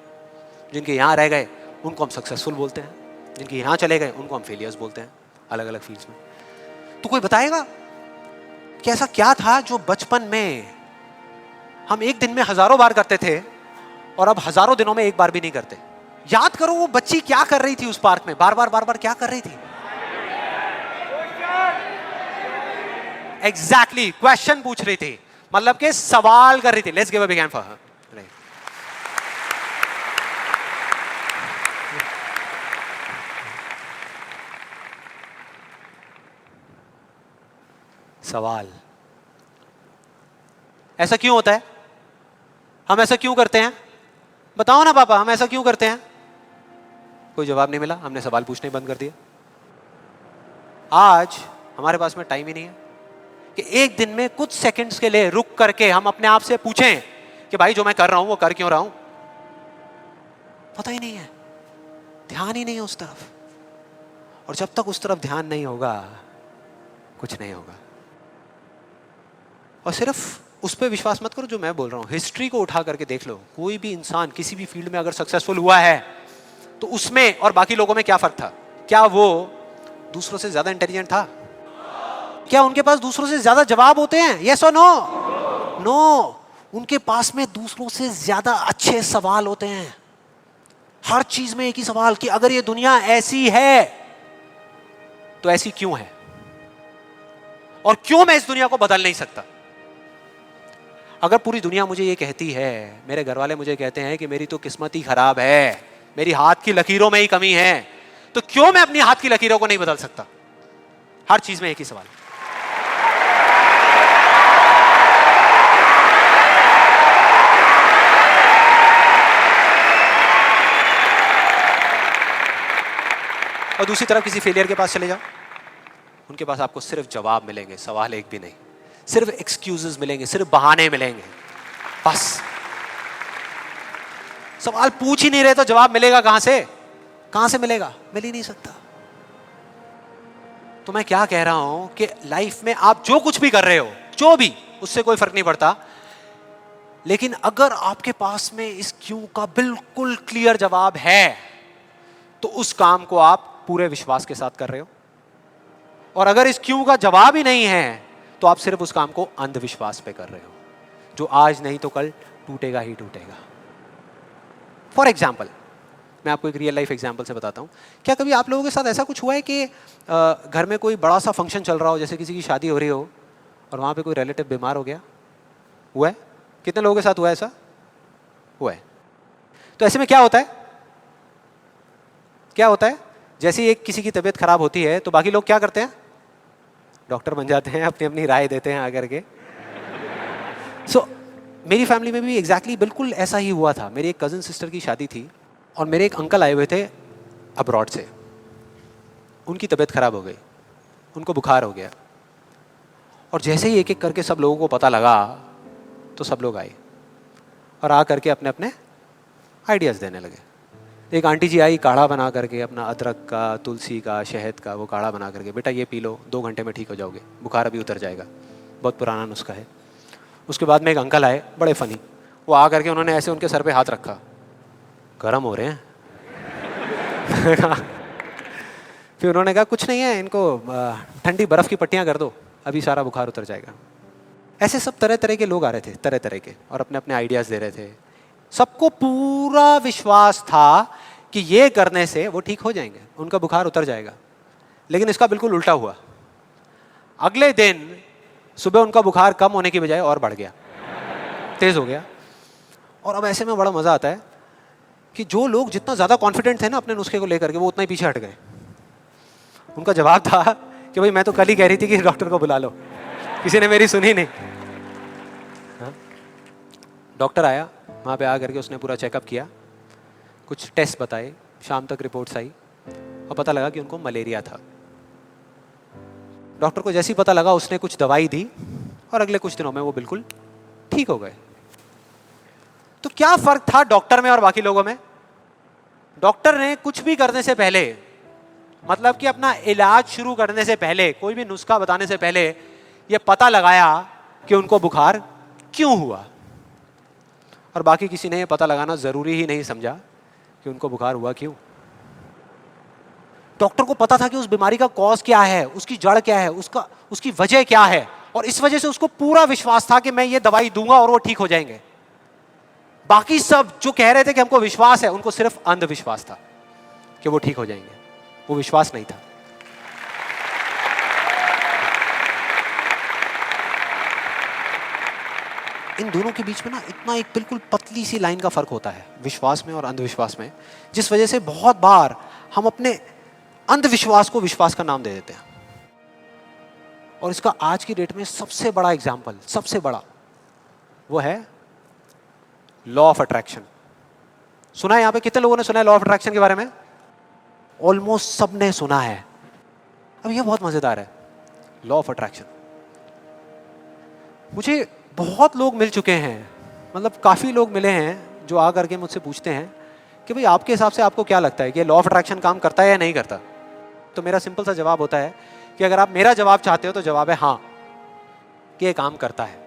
जिनके यहाँ रह गए उनको हम सक्सेसफुल बोलते हैं, जिनके यहाँ चले गए उनको हम फेलियर्स बोलते हैं, अलग अलग फील्ड्स में। तो कोई बताएगा कि ऐसा क्या था जो बचपन में हम एक दिन में हजारों बार करते थे और अब हजारों दिनों में एक बार भी नहीं करते? याद करो वो बच्ची क्या कर रही थी उस पार्क में, बार बार क्या कर रही थी? एग्जैक्टली क्वेश्चन पूछ रही थी, मतलब कि सवाल कर रही थी। Let's give a big hand for her. सवाल। ऐसा क्यों होता है? हम ऐसा क्यों करते हैं? बताओ ना पापा, हम ऐसा क्यों करते हैं? कोई जवाब नहीं मिला, हमने सवाल पूछने बंद कर दिया। आज हमारे पास में टाइम ही नहीं है, कि एक दिन में कुछ सेकंड्स के लिए रुक करके हम अपने आप से पूछें कि भाई जो मैं कर रहा हूं वो कर क्यों रहा हूं? पता ही नहीं है, ध्यान ही नहीं है उस तरफ। और जब तक उस तरफ ध्यान नहीं होगा कुछ नहीं होगा। और सिर्फ उस पर विश्वास मत करो जो मैं बोल रहा हूं, हिस्ट्री को उठा करके देख लो। कोई भी इंसान किसी भी फील्ड में अगर सक्सेसफुल हुआ है तो उसमें और बाकी लोगों में क्या फर्क था? क्या वो दूसरों से ज्यादा इंटेलिजेंट था? क्या उनके पास दूसरों से ज्यादा जवाब होते हैं? यस और नो? नो। उनके पास में दूसरों से ज्यादा अच्छे सवाल होते हैं। हर चीज में एक ही सवाल कि अगर ये दुनिया ऐसी है तो ऐसी क्यों है, और क्यों मैं इस दुनिया को बदल नहीं सकता? अगर पूरी दुनिया मुझे ये कहती है, मेरे घर वाले मुझे कहते हैं कि मेरी तो किस्मत ही खराब है, मेरी हाथ की लकीरों में ही कमी है, तो क्यों मैं अपनी हाथ की लकीरों को नहीं बदल सकता? हर चीज में एक ही सवाल। और दूसरी तरफ किसी फेलियर के पास चले जाओ, उनके पास आपको सिर्फ जवाब मिलेंगे, सवाल एक भी नहीं। सिर्फ एक्सक्यूजेस मिलेंगे, सिर्फ बहाने मिलेंगे, बस। सवाल पूछ ही नहीं रहे तो जवाब मिलेगा कहां से? कहां से मिलेगा? मिल ही नहीं सकता। तो मैं क्या कह रहा हूं कि लाइफ में आप जो कुछ भी कर रहे हो, जो भी, उससे कोई फर्क नहीं पड़ता, लेकिन अगर आपके पास में इस क्यों का बिल्कुल क्लियर जवाब है तो उस काम को आप पूरे विश्वास के साथ कर रहे हो। और अगर इस क्यों का जवाब ही नहीं है तो आप सिर्फ उस काम को अंधविश्वास पे कर रहे हो, जो आज नहीं तो कल टूटेगा ही टूटेगा। फॉर एग्जाम्पल, मैं आपको एक रियल लाइफ एग्जाम्पल से बताता हूं। क्या कभी आप लोगों के साथ ऐसा कुछ हुआ है कि घर में कोई बड़ा सा फंक्शन चल रहा हो, जैसे किसी की शादी हो रही हो, और वहां पे कोई रिलेटिव बीमार हो गया? हुआ है? कितने लोगों के साथ हुआ है ऐसा? हुआ है। तो ऐसे में क्या होता है? क्या होता है? जैसे ही एक किसी की तबीयत खराब होती है तो बाकी लोग क्या करते हैं? डॉक्टर बन जाते हैं, अपनी अपनी राय देते हैं आकर के। सो मेरी फैमिली में भी एग्जैक्टली बिल्कुल ऐसा ही हुआ था। मेरी एक कजिन सिस्टर की शादी थी और मेरे एक अंकल आए हुए थे अब्रॉड से। उनकी तबीयत खराब हो गई, उनको बुखार हो गया, और जैसे ही एक एक करके सब लोगों को पता लगा तो सब लोग आए और आ करके अपने अपने आइडियाज़ देने लगे। एक आंटी जी आई, काढ़ा बना करके, अपना अदरक का, तुलसी का, शहद का वो काढ़ा बना करके, बेटा ये पी लो, 2 घंटे में ठीक हो जाओगे, बुखार अभी उतर जाएगा, बहुत पुराना नुस्खा है। उसके बाद में एक अंकल आए, बड़े फनी, वो आ करके उन्होंने ऐसे उनके सर पे हाथ रखा, गर्म हो रहे हैं। फिर उन्होंने कहा कुछ नहीं है, इनको ठंडी बर्फ़ की पट्टियाँ कर दो, अभी सारा बुखार उतर जाएगा। ऐसे सब तरह तरह के लोग आ रहे थे, तरह तरह के, और अपने अपने आइडियाज़ दे रहे थे। सबको पूरा विश्वास था कि ये करने से वो ठीक हो जाएंगे, उनका बुखार उतर जाएगा। लेकिन इसका बिल्कुल उल्टा हुआ। अगले दिन सुबह उनका बुखार कम होने की बजाय और बढ़ गया, तेज हो गया। और अब ऐसे में बड़ा मजा आता है कि जो लोग जितना ज्यादा कॉन्फिडेंट थे ना अपने नुस्खे को लेकर के, वो उतना ही पीछे हट गए। उनका जवाब था कि भाई मैं तो कल ही कह रही थी कि डॉक्टर को बुला लो, किसी ने मेरी सुनी नहीं। हाँ? डॉक्टर आया, वहाँ पे आ करके उसने पूरा चेकअप किया, कुछ टेस्ट बताए, शाम तक रिपोर्ट्स आई और पता लगा कि उनको मलेरिया था। डॉक्टर को जैसे ही पता लगा उसने कुछ दवाई दी और अगले कुछ दिनों में वो बिल्कुल ठीक हो गए। तो क्या फर्क था डॉक्टर में और बाकी लोगों में? डॉक्टर ने कुछ भी करने से पहले, मतलब कि अपना इलाज शुरू करने से पहले, कोई भी नुस्खा बताने से पहले ये पता लगाया कि उनको बुखार क्यों हुआ, और बाकी किसी ने ये पता लगाना जरूरी ही नहीं समझा कि उनको बुखार हुआ क्यों। डॉक्टर को पता था कि उस बीमारी का कॉज क्या है, उसकी जड़ क्या है, उसकी वजह क्या है, और इस वजह से उसको पूरा विश्वास था कि मैं ये दवाई दूंगा और वो ठीक हो जाएंगे। बाकी सब जो कह रहे थे कि हमको विश्वास है, उनको सिर्फ अंधविश्वास था कि वो ठीक हो जाएंगे, वो विश्वास नहीं था। इन दोनों के बीच में ना इतना एक बिल्कुल पतली सी लाइन का फर्क होता है, विश्वास में और अंधविश्वास में, जिस वजह से बहुत बार हम अपने अंधविश्वास को विश्वास का नाम दे देते हैं। और इसका आज की डेट में सबसे बड़ा एग्जाम्पल, सबसे बड़ा, वो है लॉ ऑफ अट्रैक्शन। सुना है यहाँ पे? कितने लोगों ने सुना है लॉ ऑफ अट्रैक्शन के बारे में? ऑलमोस्ट सबने सुना है। अब ये बहुत मजेदार है, लॉ ऑफ अट्रैक्शन। मुझे बहुत लोग मिल चुके हैं, मतलब काफ़ी लोग मिले हैं जो आ करके मुझसे पूछते हैं कि भाई आपके हिसाब से आपको क्या लगता है कि लॉ ऑफ अट्रैक्शन काम करता है या नहीं करता। तो मेरा सिंपल सा जवाब होता है कि अगर आप मेरा जवाब चाहते हो तो जवाब है हाँ, कि ये काम करता है।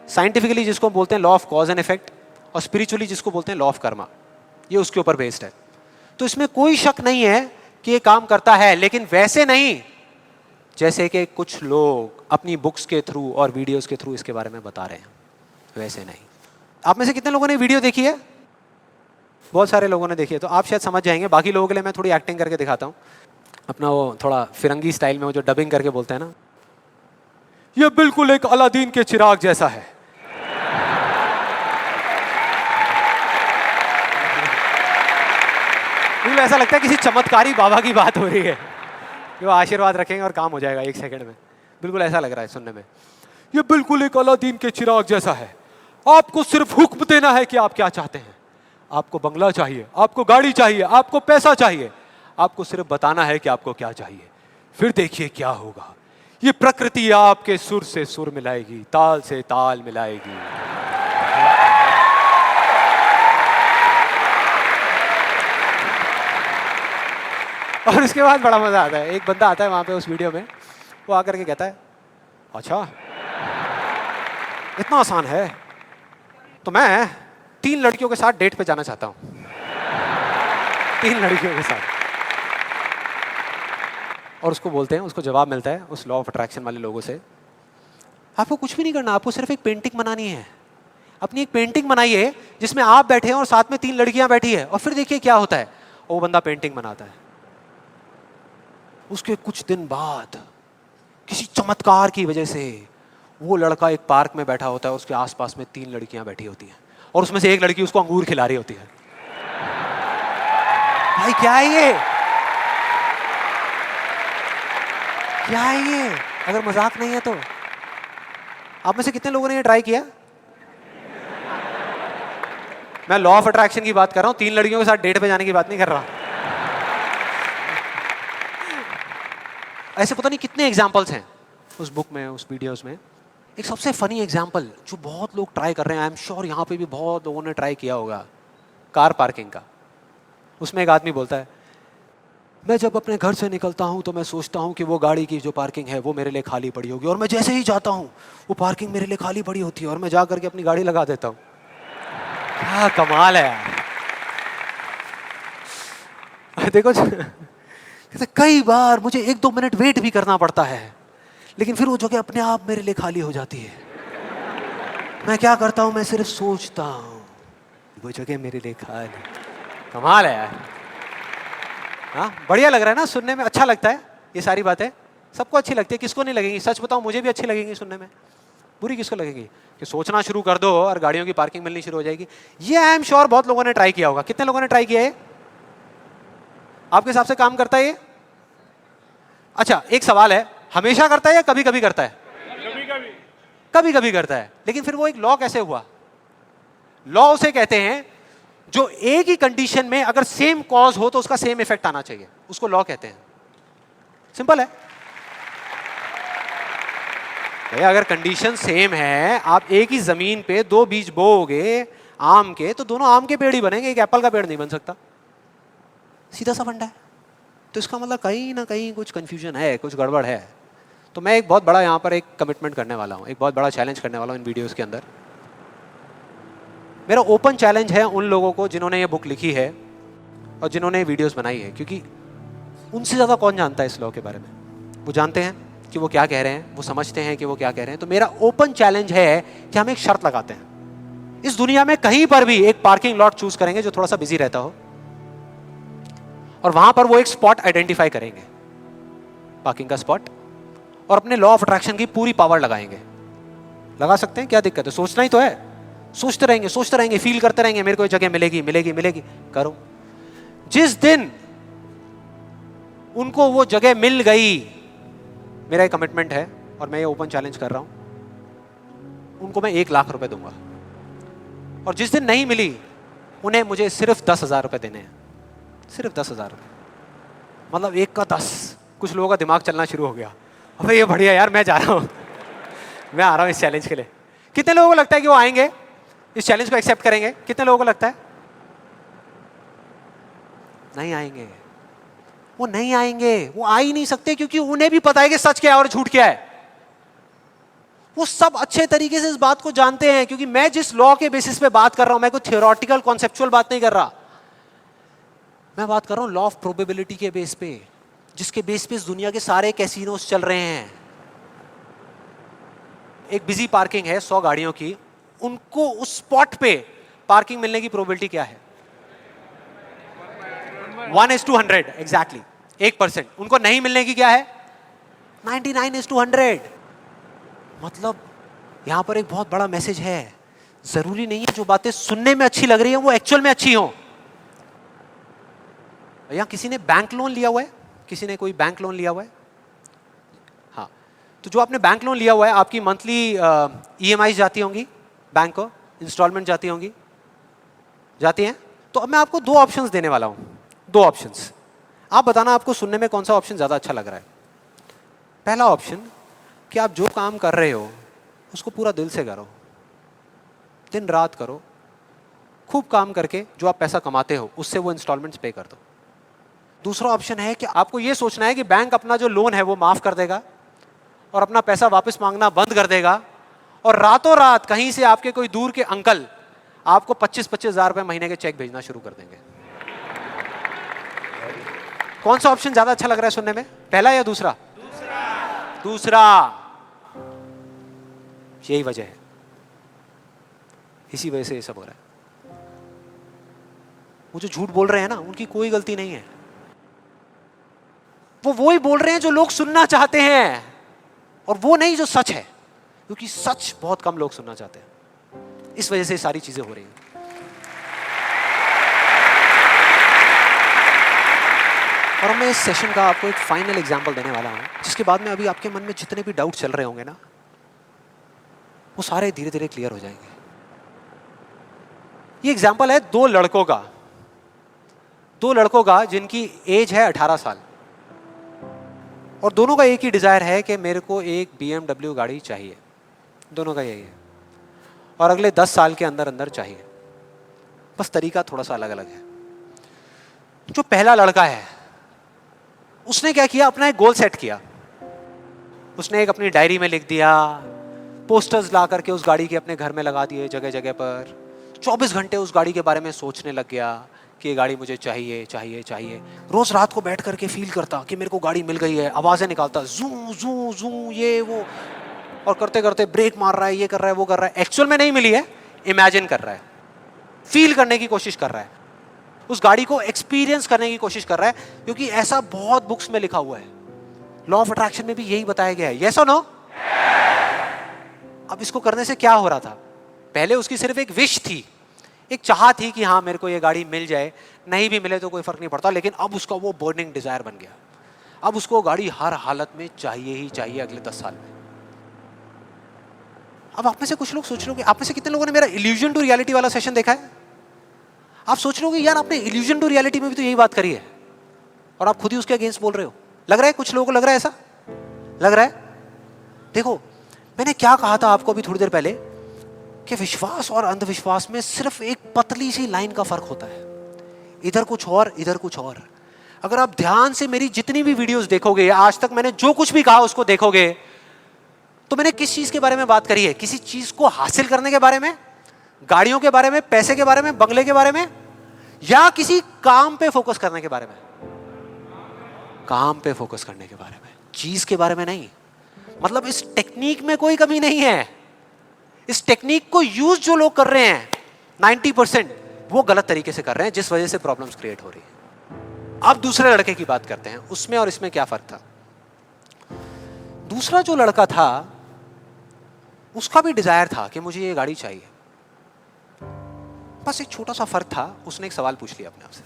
साइंटिफिकली जिसको बोलते हैं law of cause and effect, और स्पिरिचुअली जिसको बोलते हैं लॉ ऑफ कर्मा, ये उसके ऊपर बेस्ड है। तो इसमें कोई शक नहीं है कि ये काम करता है, लेकिन वैसे नहीं जैसे कि कुछ लोग अपनी बुक्स के थ्रू और वीडियोस के थ्रू इसके बारे में बता रहे हैं, वैसे नहीं। आप में से कितने लोगों ने वीडियो देखी है? बहुत सारे लोगों ने देखी है, तो आप शायद समझ जाएंगे। बाकी लोगों के लिए मैं थोड़ी एक्टिंग करके दिखाता हूँ, अपना वो थोड़ा फिरंगी स्टाइल में, वो जो डबिंग करके बोलते हैं ना, ये बिल्कुल एक अलादीन के चिराग जैसा है। बिल्कुल ऐसा लगता है किसी चमत्कारी बाबा की बात हो रही है, जो आशीर्वाद रखेंगे और काम हो जाएगा 1 सेकंड में। बिल्कुल ऐसा लग रहा है सुनने में। ये बिल्कुल एक अलादीन के चिराग जैसा है, आपको सिर्फ हुक्म देना है कि आप क्या चाहते हैं। आपको बंगला चाहिए, आपको गाड़ी चाहिए, आपको पैसा चाहिए, आपको सिर्फ बताना है कि आपको क्या चाहिए, फिर देखिए क्या होगा। ये प्रकृति आपके सुर से सुर मिलाएगी, ताल से ताल मिलाएगी। और उसके बाद बड़ा मजा आता है। एक बंदा आता है वहां पे उस वीडियो में, वो आकर के कहता है अच्छा इतना आसान है, तो मैं 3 लड़कियों के साथ डेट पे जाना चाहता हूं। 3 लड़कियों के साथ। और उसको बोलते हैं, उसको जवाब मिलता है उस लॉ ऑफ अट्रैक्शन वाले लोगों से, आपको कुछ भी नहीं करना, आपको सिर्फ एक पेंटिंग बनानी है। अपनी एक पेंटिंग बनाइए जिसमें आप बैठे हैं और साथ में 3 लड़कियां बैठी है, और फिर देखिए क्या होता है। वो बंदा पेंटिंग बनाता है। उसके कुछ दिन बाद किसी चमत्कार की वजह से वो लड़का एक पार्क में बैठा होता है, उसके आसपास में 3 लड़कियां बैठी होती हैं, और उसमें से एक लड़की उसको अंगूर खिला रही होती है। भाई क्या है ये? क्या है ये? अगर मजाक नहीं है तो आप में से कितने लोगों ने ये ट्राई किया? मैं लॉ ऑफ अट्रैक्शन की बात कर रहा हूं, 3 लड़कियों के साथ डेट पे जाने की बात नहीं कर रहा। ऐसे पता नहीं कितने एग्जाम्पल्स हैं उस बुक में, उस वीडियोस में। एक सबसे फनी एग्जाम्पल जो बहुत लोग ट्राई कर रहे हैं, आई एम श्योर यहाँ पे भी बहुत लोगों ने ट्राई किया होगा, कार पार्किंग का। उसमें एक आदमी बोलता है, मैं जब अपने घर से निकलता हूँ तो मैं सोचता हूँ कि वो गाड़ी की जो पार्किंग है वो मेरे लिए खाली पड़ी होगी, और मैं जैसे ही जाता हूँ वो पार्किंग मेरे लिए खाली पड़ी होती है, और मैं जा करके अपनी गाड़ी लगा देता हूँ। क्या कमाल है यार। देखो कई बार मुझे 1-2 मिनट वेट भी करना पड़ता है, लेकिन फिर वो जगह अपने आप मेरे लिए खाली हो जाती है। मैं क्या करता हूं, मैं सिर्फ सोचता हूं वो जगह मेरे लिए खाली। कमाल है यार। हाँ, बढ़िया लग रहा है ना सुनने में, अच्छा लगता है। ये सारी बातें सबको अच्छी लगती है, किसको नहीं लगेंगी? सच बताऊं, मुझे भी अच्छी लगेंगी सुनने में। बुरी किसको लगेगी? कि सोचना शुरू कर दो और गाड़ियों की पार्किंग मिलनी शुरू हो जाएगी। ये आई एम श्योर बहुत लोगों ने ट्राई किया होगा। कितने लोगों ने ट्राई किया है? आपके हिसाब से काम करता है ये? अच्छा, एक सवाल है, हमेशा करता है या कभी कभी करता है? कभी कभी करता है। लेकिन फिर वो एक लॉ कैसे हुआ? लॉ उसे कहते हैं जो एक ही कंडीशन में अगर सेम कॉज हो तो उसका सेम इफेक्ट आना चाहिए, उसको लॉ कहते हैं। सिंपल है भैया। अगर कंडीशन सेम है, आप एक ही जमीन पे 2 बीज बोओगे आम के, तो दोनों आम के पेड़ ही बनेंगे, एक एप्पल का पेड़ नहीं बन सकता। सीधा सा फंडा है। तो इसका मतलब कहीं ना कहीं कुछ कंफ्यूजन है, कुछ गड़बड़ है। तो मैं एक बहुत बड़ा यहाँ पर एक कमिटमेंट करने वाला हूँ, एक बहुत बड़ा चैलेंज करने वाला हूँ इन वीडियोस के अंदर। मेरा ओपन चैलेंज है उन लोगों को जिन्होंने ये बुक लिखी है और जिन्होंने वीडियोस बनाई है, क्योंकि उनसे ज़्यादा कौन जानता है इस लॉ के बारे में। वो जानते हैं कि वो क्या कह रहे हैं, वो समझते हैं कि वो क्या कह रहे हैं। तो मेरा ओपन चैलेंज है कि हम एक शर्त लगाते हैं, इस दुनिया में कहीं पर भी एक पार्किंग लॉट चूज करेंगे जो थोड़ा सा बिजी रहता हो, और वहां पर वो एक स्पॉट आइडेंटिफाई करेंगे, पार्किंग का स्पॉट, और अपने लॉ ऑफ अट्रैक्शन की पूरी पावर लगाएंगे। लगा सकते हैं, क्या दिक्कत है? सोचना ही तो है। सोचते रहेंगे, फील करते रहेंगे, मेरे को ये जगह मिलेगी मिलेगी मिलेगी। करो। जिस दिन उनको वो जगह मिल गई, मेरा एक कमिटमेंट है और मैं ये ओपन चैलेंज कर रहा हूं, उनको मैं 1 लाख रुपए दूंगा। और जिस दिन नहीं मिली, उन्हें मुझे सिर्फ 10,000 रुपए देने हैं। सिर्फ 10,000 रुपए, मतलब 1 का 10। कुछ लोगों का दिमाग चलना शुरू हो गया, अबे ये बढ़िया यार, मैं जा रहा हूँ, मैं आ रहा हूं इस चैलेंज के लिए। कितने लोगों को लगता है कि वो आएंगे, इस चैलेंज को एक्सेप्ट करेंगे? कितने लोगों को लगता है नहीं आएंगे? वो नहीं आएंगे, वो आ ही नहीं सकते, क्योंकि उन्हें भी पता है कि सच क्या है और झूठ क्या है। वो सब अच्छे तरीके से इस बात को जानते हैं, क्योंकि मैं जिस लॉ के बेसिस पे बात कर रहा हूं, मैं कोई थियोरेटिकल कॉन्सेप्चुअल बात नहीं कर रहा, मैं बात कर रहा हूं लॉ ऑफ प्रोबेबिलिटी के बेस पे, जिसके बेस पे इस दुनिया के सारे कैसीनोस चल रहे हैं। एक बिजी पार्किंग है 100 गाड़ियों की, उनको उस स्पॉट पे पार्किंग मिलने की प्रोबेबिलिटी क्या है? 1:100 एग्जैक्टली, 1%। उनको नहीं मिलने की क्या है? 99:100। मतलब यहां पर एक बहुत बड़ा मैसेज है, जरूरी नहीं है जो बातें सुनने में अच्छी लग रही है वो एक्चुअल में अच्छी हो। यहां किसी ने बैंक लोन लिया हुआ है? किसी ने कोई बैंक लोन लिया हुआ है? हाँ, तो जो आपने बैंक लोन लिया हुआ है, आपकी मंथली EMI जाती होंगी बैंक को, इंस्टॉलमेंट जाती होंगी, जाती हैं? तो अब मैं आपको 2 ऑप्शंस देने वाला हूं, 2 ऑप्शंस। आप बताना आपको सुनने में कौन सा ऑप्शन ज्यादा अच्छा लग रहा है। पहला ऑप्शन कि आप जो काम कर रहे हो उसको पूरा दिल से करो, दिन रात करो, खूब काम करके जो आप पैसा कमाते हो उससे वो इंस्टॉलमेंट्स पे कर दो। दूसरा ऑप्शन है कि आपको ये सोचना है कि बैंक अपना जो लोन है वो माफ कर देगा और अपना पैसा वापस मांगना बंद कर देगा, और रातों रात कहीं से आपके कोई दूर के अंकल आपको 25-25 हजार रुपए महीने के चेक भेजना शुरू कर देंगे। कौन सा ऑप्शन ज्यादा अच्छा लग रहा है सुनने में, पहला या दूसरा? दूसरा। यही वजह है, इसी वजह से ये सब हो रहा है। वो जो झूठ बोल रहे हैं ना, उनकी कोई गलती नहीं है, वो ही बोल रहे हैं जो लोग सुनना चाहते हैं, और वो नहीं जो सच है, क्योंकि सच बहुत कम लोग सुनना चाहते हैं। इस वजह से सारी चीजें हो रही हैं। और मैं इस सेशन का आपको एक फाइनल एग्जांपल देने वाला हूं, जिसके बाद में अभी आपके मन में जितने भी डाउट चल रहे होंगे ना, वो सारे धीरे धीरे क्लियर हो जाएंगे। ये एग्जांपल है 2 लड़कों का, 2 लड़कों का जिनकी एज है 18 साल, और दोनों का एक ही डिजायर है कि मेरे को एक BMW गाड़ी चाहिए। दोनों का यही है, और अगले 10 साल के अंदर अंदर चाहिए, बस तरीका थोड़ा सा अलग अलग है। जो पहला लड़का है उसने क्या किया, अपना एक गोल सेट किया। उसने एक अपनी डायरी में लिख दिया, पोस्टर्स ला करके उस गाड़ी के अपने घर में लगा दिए जगह जगह पर। 24 घंटे उस गाड़ी के बारे में सोचने लग गया कि ये गाड़ी मुझे चाहिए चाहिए चाहिए। रोज रात को बैठ करके फील करता कि मेरे को गाड़ी मिल गई है, आवाजें निकालता, जू जू जू ये वो, और करते करते ब्रेक मार रहा है, ये कर रहा है, वो कर रहा है। एक्चुअल में नहीं मिली है, इमेजिन कर रहा है, फील करने की कोशिश कर रहा है, उस गाड़ी को एक्सपीरियंस करने की कोशिश कर रहा है, क्योंकि ऐसा बहुत बुक्स में लिखा हुआ है। लॉ ऑफ अट्रैक्शन में भी यही बताया गया है। यस और नो? अब इसको करने से क्या हो रहा था, पहले उसकी सिर्फ एक विश थी, एक चाह थी कि हाँ मेरे को ये गाड़ी मिल जाए, नहीं भी मिले तो कोई फर्क नहीं पड़ता, लेकिन अब उसका वो बर्निंग डिजायर बन गया। अब उसको गाड़ी हर हालत में चाहिए ही चाहिए अगले 10 साल में। अब आप में से कुछ लोग सोच रहे हो, आप में से कितने लोगों ने मेरा इल्यूजन टू रियलिटी वाला सेशन देखा है? आप सोच रहे हो यार आपने इल्यूजन टू रियलिटी में भी तो यही बात करी है, और आप खुद ही उसके अगेंस्ट बोल रहे हो। लग रहा है कुछ लोगों को, लग रहा है ऐसा लग रहा है। देखो मैंने क्या कहा था आपको अभी थोड़ी देर पहले, कि विश्वास और अंधविश्वास में सिर्फ एक पतली सी लाइन का फर्क होता है, इधर कुछ और इधर कुछ और। अगर आप ध्यान से मेरी जितनी भी वीडियोस देखोगे, आज तक मैंने जो कुछ भी कहा उसको देखोगे, तो मैंने किस चीज के बारे में बात करी है? किसी चीज को हासिल करने के बारे में, गाड़ियों के बारे में, पैसे के बारे में, बंगले के बारे में, या किसी काम पे फोकस करने के बारे में? काम पे फोकस करने के बारे में, चीज के बारे में नहीं। मतलब इस टेक्निक में कोई कमी नहीं है। इस टेक्निक को यूज जो लोग कर रहे हैं 90% वो गलत तरीके से कर रहे हैं, जिस वजह से प्रॉब्लम्स क्रिएट हो रही है। अब दूसरे लड़के की बात करते हैं, उसमें और इसमें क्या फर्क था। दूसरा जो लड़का था उसका भी डिजायर था कि मुझे ये गाड़ी चाहिए, बस एक छोटा सा फर्क था। उसने एक सवाल पूछ लिया अपने आप से,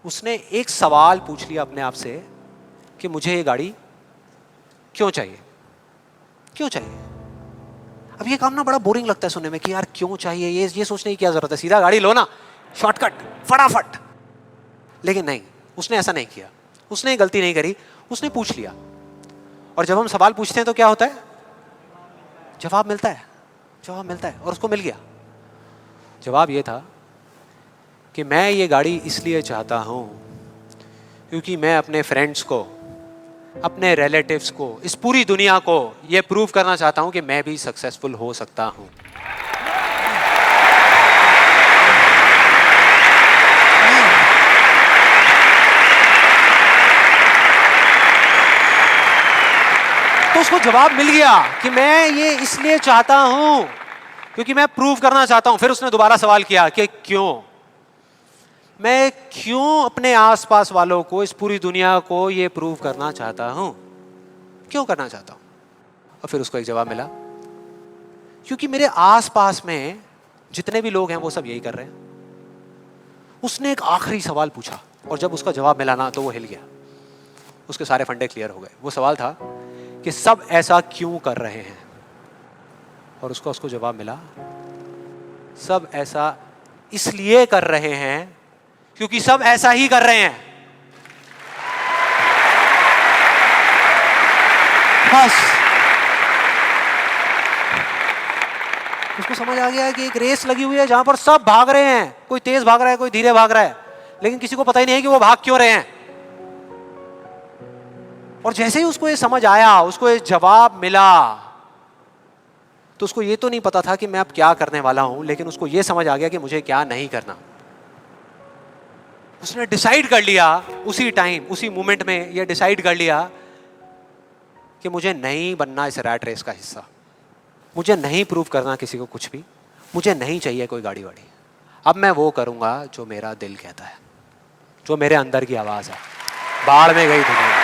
उसने एक सवाल पूछ लिया अपने आप से कि मुझे ये गाड़ी क्यों चाहिए, क्यों चाहिए। अब ये काम ना बड़ा बोरिंग लगता है सुनने में कि यार क्यों चाहिए, ये सोचने की क्या जरूरत है, सीधा गाड़ी लो ना, शॉर्टकट फटाफट। लेकिन नहीं, उसने ऐसा नहीं किया, उसने गलती नहीं करी, उसने पूछ लिया। और जब हम सवाल पूछते हैं तो क्या होता है, जवाब मिलता है, जवाब मिलता है, और उसको मिल गया। जवाब ये था कि मैं ये गाड़ी इसलिए चाहता हूँ क्योंकि मैं अपने फ्रेंड्स को, अपने रिलेटिव्स को, इस पूरी दुनिया को ये प्रूव करना चाहता हूँ कि मैं भी सक्सेसफुल हो सकता हूँ। तो उसको जवाब मिल गया कि मैं ये इसलिए चाहता हूं क्योंकि मैं प्रूव करना चाहता हूं। फिर उसने दोबारा सवाल किया कि क्यों, मैं क्यों अपने आसपास वालों को, इस पूरी दुनिया को ये प्रूव करना चाहता हूं, क्यों करना चाहता हूं? और फिर उसको एक जवाब मिला, क्योंकि मेरे आसपास में जितने भी लोग हैं वो सब यही कर रहे हैं। उसने एक आखिरी सवाल पूछा और जब उसका जवाब मिला ना तो वो हिल गया, उसके सारे फंडे क्लियर हो गए। वो सवाल था कि सब ऐसा क्यों कर रहे हैं, और उसको जवाब मिला, सब ऐसा इसलिए कर रहे हैं क्योंकि सब ऐसा ही कर रहे हैं। बस उसको समझ आ गया कि एक रेस लगी हुई है जहां पर सब भाग रहे हैं, कोई तेज भाग रहा है, कोई धीरे भाग रहा है, लेकिन किसी को पता ही नहीं है कि वो भाग क्यों रहे हैं। और जैसे ही उसको ये समझ आया, उसको ये जवाब मिला, तो उसको ये तो नहीं पता था कि मैं अब क्या करने वाला हूं, लेकिन उसको ये समझ आ गया कि मुझे क्या नहीं करना। उसने डिसाइड कर लिया उसी टाइम, उसी मोमेंट में ये डिसाइड कर लिया कि मुझे नहीं बनना इस रैट रेस का हिस्सा, मुझे नहीं प्रूव करना किसी को कुछ भी, मुझे नहीं चाहिए कोई गाड़ी वाड़ी। अब मैं वो करूंगा जो मेरा दिल कहता है, जो मेरे अंदर की आवाज है। बाढ़ में गई दुनिया।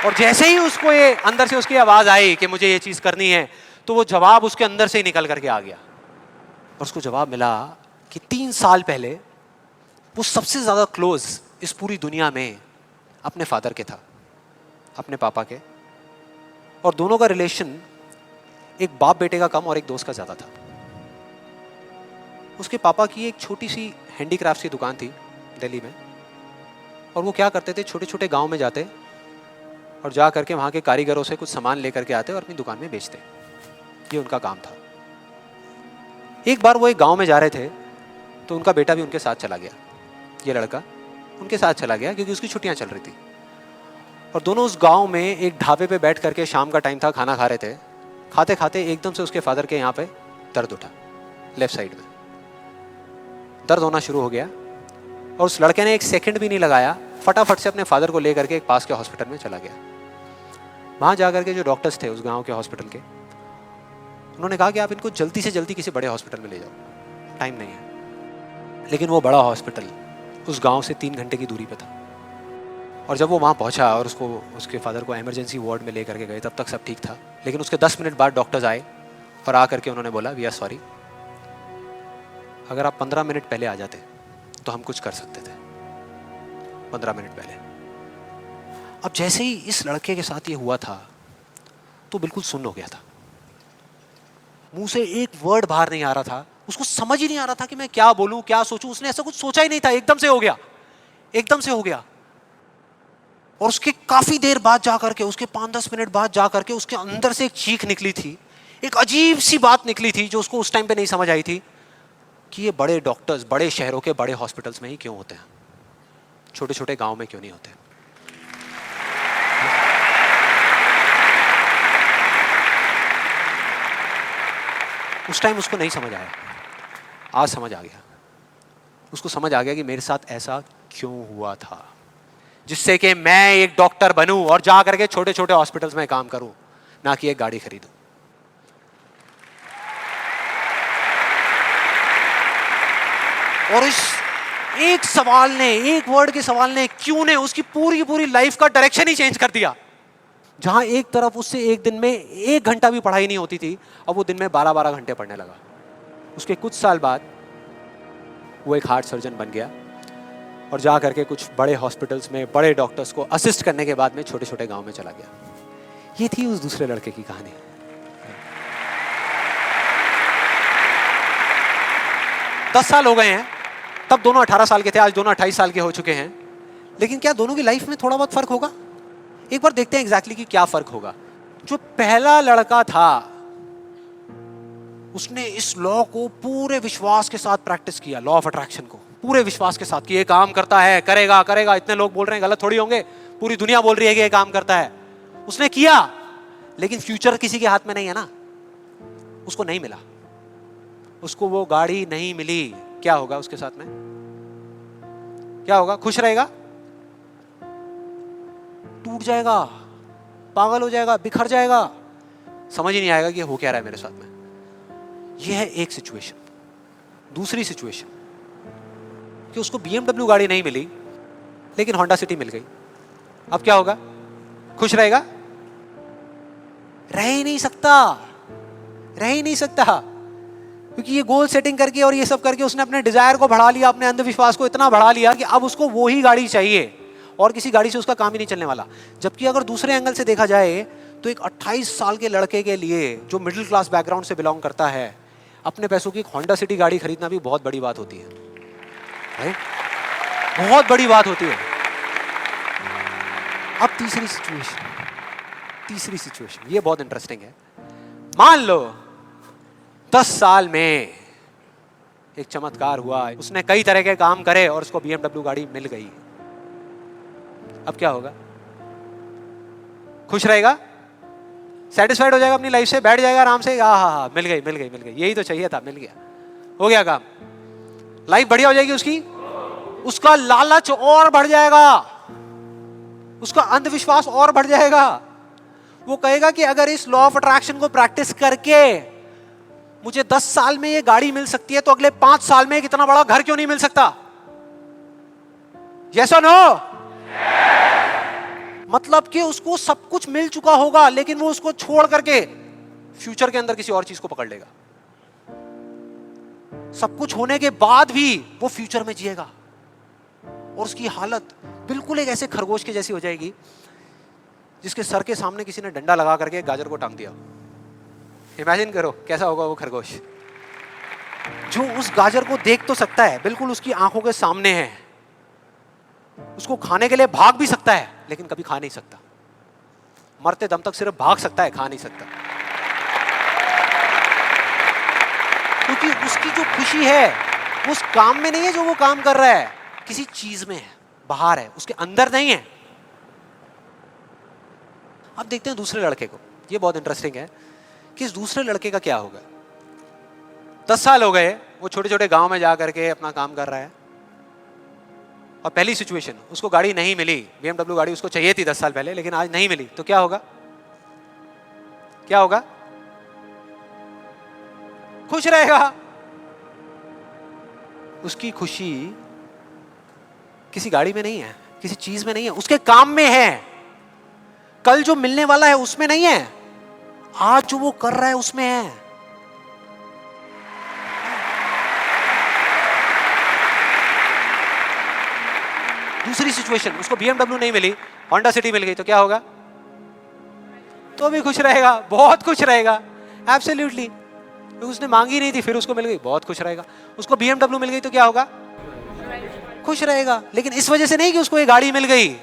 और जैसे ही उसको ये अंदर से उसकी आवाज आई कि मुझे ये चीज करनी है, तो वो जवाब उसके अंदर से ही निकल करके आ गया। और उसको जवाब मिला कि 3 साल पहले वो सबसे ज्यादा क्लोज इस पूरी दुनिया में अपने फादर के था, अपने पापा के, और दोनों का रिलेशन एक बाप बेटे का कम और एक दोस्त का ज्यादा था। उसके पापा की एक छोटी सी हैंडीक्राफ्ट की दुकान थी दिल्ली में, और वो क्या करते थे, छोटे छोटे गांव में जाते और जा करके वहाँ के कारीगरों से कुछ सामान लेकर के आते और अपनी दुकान में बेचते। ये उनका काम था। एक बार वो एक गांव में जा रहे थे तो उनका बेटा भी उनके साथ चला गया। ये लड़का उनके साथ चला गया क्योंकि उसकी छुट्टियां चल रही थी। और दोनों उस गांव में एक ढाबे पे बैठ करके, शाम का टाइम था, खाना खा रहे थे। खाते खाते एकदम से उसके फादर के यहाँ पे दर्द उठा, लेफ्ट साइड में दर्द होना शुरू हो गया। और उस लड़के ने एक सेकंड भी नहीं लगाया, फटाफट से अपने फादर को लेकर के एक पास के हॉस्पिटल में चला गया। वहां जाकर के जो डॉक्टर्स थे उस गांव के हॉस्पिटल के, उन्होंने कहा कि आप इनको जल्दी से जल्दी किसी बड़े हॉस्पिटल में ले जाओ, टाइम नहीं है। लेकिन वो बड़ा हॉस्पिटल उस गांव से 3 घंटे की दूरी पे था। और जब वो वहां पहुंचा और उसके फादर को इमरजेंसी वार्ड में लेकर के गए, तब तक सब ठीक था। लेकिन उसके 10 मिनट बाद डॉक्टर्स आए और आकर के उन्होंने बोला, वी आर सॉरी, अगर आप 15 मिनट पहले आ जाते तो हम कुछ कर सकते थे। 15 मिनट पहले। अब जैसे ही इस लड़के के साथ ये हुआ था तो बिल्कुल सुन्न हो गया था, मुंह से एक वर्ड बाहर नहीं आ रहा था। उसको समझ ही नहीं आ रहा था कि मैं क्या बोलूं, क्या सोचूं। उसने ऐसा कुछ सोचा ही नहीं था, एकदम से हो गया, एकदम से हो गया। और उसके काफी देर बाद जाकर के, उसके 5-10 मिनट बाद जाकर के उसके अंदर से एक चीख निकली थी, एक अजीब सी बात निकली थी जो उसको उस टाइम पे नहीं समझ आई थी कि ये बड़े डॉक्टर्स बड़े शहरों के बड़े हॉस्पिटल्स में ही क्यों होते हैं, छोटे छोटे गांव में क्यों नहीं होते। उस टाइम उसको नहीं समझ आया, आज समझ आ गया। उसको समझ आ गया कि मेरे साथ ऐसा क्यों हुआ था, जिससे कि मैं एक डॉक्टर बनूं और जा करके छोटे छोटे हॉस्पिटल्स में काम करूं, ना कि एक गाड़ी खरीदूं। और इस एक सवाल ने, एक वर्ड के सवाल ने, क्यों ने, उसकी पूरी पूरी लाइफ का डायरेक्शन ही चेंज कर दिया। जहां एक तरफ उससे एक दिन में 1 घंटा भी पढ़ाई नहीं होती थी, अब वो दिन में 12-12 घंटे पढ़ने लगा। उसके कुछ साल बाद वो एक हार्ट सर्जन बन गया और जा करके कुछ बड़े हॉस्पिटल्स में बड़े डॉक्टर्स को असिस्ट करने के बाद में छोटे छोटे गांव में चला गया। ये थी उस दूसरे लड़के की कहानी। दस साल हो गए हैं, तब दोनों 18 साल के थे, आज दोनों 28 साल के हो चुके हैं। लेकिन क्या दोनों की लाइफ में थोड़ा बहुत फर्क होगा? एक बार देखते हैं एग्जैक्टली कि क्या फर्क होगा। जो पहला लड़का था उसने इस लॉ को पूरे विश्वास के साथ प्रैक्टिस किया, लॉ ऑफ अट्रैक्शन को पूरे विश्वास के साथ कि ये काम करता है, करेगा करेगा, इतने लोग बोल रहे हैं गलत थोड़ी होंगे, पूरी दुनिया बोल रही है कि ये काम करता है। उसने किया, लेकिन फ्यूचर किसी के हाथ में नहीं है ना, उसको नहीं मिला, उसको वो गाड़ी नहीं मिली। क्या होगा उसके साथ में? क्या होगा? खुश रहेगा? टूट जाएगा, पागल हो जाएगा, बिखर जाएगा, समझ ही नहीं आएगा कि हो क्या रहा है मेरे साथ में। यह है एक सिचुएशन। दूसरी सिचुएशन कि उसको BMW गाड़ी नहीं मिली लेकिन होंडा सिटी मिल गई। अब क्या होगा? खुश रहेगा? रह ही नहीं सकता, रह ही नहीं सकता, क्योंकि ये गोल सेटिंग करके और ये सब करके उसने अपने डिजायर को बढ़ा लिया, अपने अंधविश्वास को इतना बढ़ा लिया कि अब उसको वो ही गाड़ी चाहिए और किसी गाड़ी से उसका काम ही नहीं चलने वाला। जबकि अगर दूसरे एंगल से देखा जाए तो एक 28 साल के लड़के के लिए जो मिडिल क्लास बैकग्राउंड से बिलोंग करता है, अपने पैसों की होंडा सिटी गाड़ी खरीदना भी बहुत बड़ी बात होती है, राइट? बहुत बड़ी बात होती है। अब तीसरी सिचुएशन ये बहुत इंटरेस्टिंग है। मान लो 10 साल में एक चमत्कार हुआ, उसने कई तरह के काम करे और उसको BMW गाड़ी मिल गई। अब क्या होगा? खुश रहेगा? सेटिस्फाइड हो जाएगा अपनी लाइफ से, बैठ जाएगा आराम से, हाँ, मिल गई, यही तो चाहिए था, मिल गया, हो गया काम, लाइफ बढ़िया हो जाएगी उसकी। उसका लालच और बढ़ जाएगा, उसका अंधविश्वास और बढ़ जाएगा। वो कहेगा कि अगर इस लॉ ऑफ अट्रैक्शन को प्रैक्टिस करके मुझे 10 साल में ये गाड़ी मिल सकती है तो अगले 5 साल में एक इतना बड़ा घर क्यों नहीं मिल सकता? यस और नो? मतलब कि उसको सब कुछ मिल चुका होगा लेकिन वो उसको छोड़ करके फ्यूचर के अंदर किसी और चीज को पकड़ लेगा। सब कुछ होने के बाद भी वो फ्यूचर में जिएगा और उसकी हालत बिल्कुल एक ऐसे खरगोश के जैसी हो जाएगी जिसके सर के सामने किसी ने डंडा लगा करके एक गाजर को टांग दिया। इमेजिन करो कैसा होगा वो खरगोश, जो उस गाजर को देख तो सकता है, बिल्कुल उसकी आंखों के सामने है, उसको खाने के लिए भाग भी सकता है लेकिन कभी खा नहीं सकता, मरते दम तक सिर्फ भाग सकता है, खा नहीं सकता। क्योंकि उसकी जो खुशी है वो उस काम में नहीं है जो वो काम कर रहा है, किसी चीज में है, बाहर है, उसके अंदर नहीं है। अब देखते हैं दूसरे लड़के को। ये बहुत इंटरेस्टिंग है कि इस दूसरे लड़के का क्या होगा। 10 साल हो गए, वो छोटे छोटे गांव में जा करके अपना काम कर रहा है और पहली सिचुएशन, उसको गाड़ी नहीं मिली, BMW गाड़ी उसको चाहिए थी 10 साल पहले लेकिन आज नहीं मिली, तो क्या होगा? क्या होगा? खुश रहेगा। उसकी खुशी किसी गाड़ी में नहीं है, किसी चीज में नहीं है, उसके काम में है। कल जो मिलने वाला है उसमें नहीं है, आज जो वो कर रहा है उसमें है। दूसरी सिचुएशन, उसको BMW नहीं मिली, होंडा सिटी मिल गई, तो क्या होगा? तो भी खुश रहेगा, बहुत खुश रहेगा, एब्सोल्युटली। उसने मांगी नहीं थी, फिर उसको मिल गई, बहुत खुश रहेगा। उसको BMW मिल गई तो क्या होगा? खुश रहेगा। लेकिन इस वजह से नहीं कि उसको ये गाड़ी मिल गई,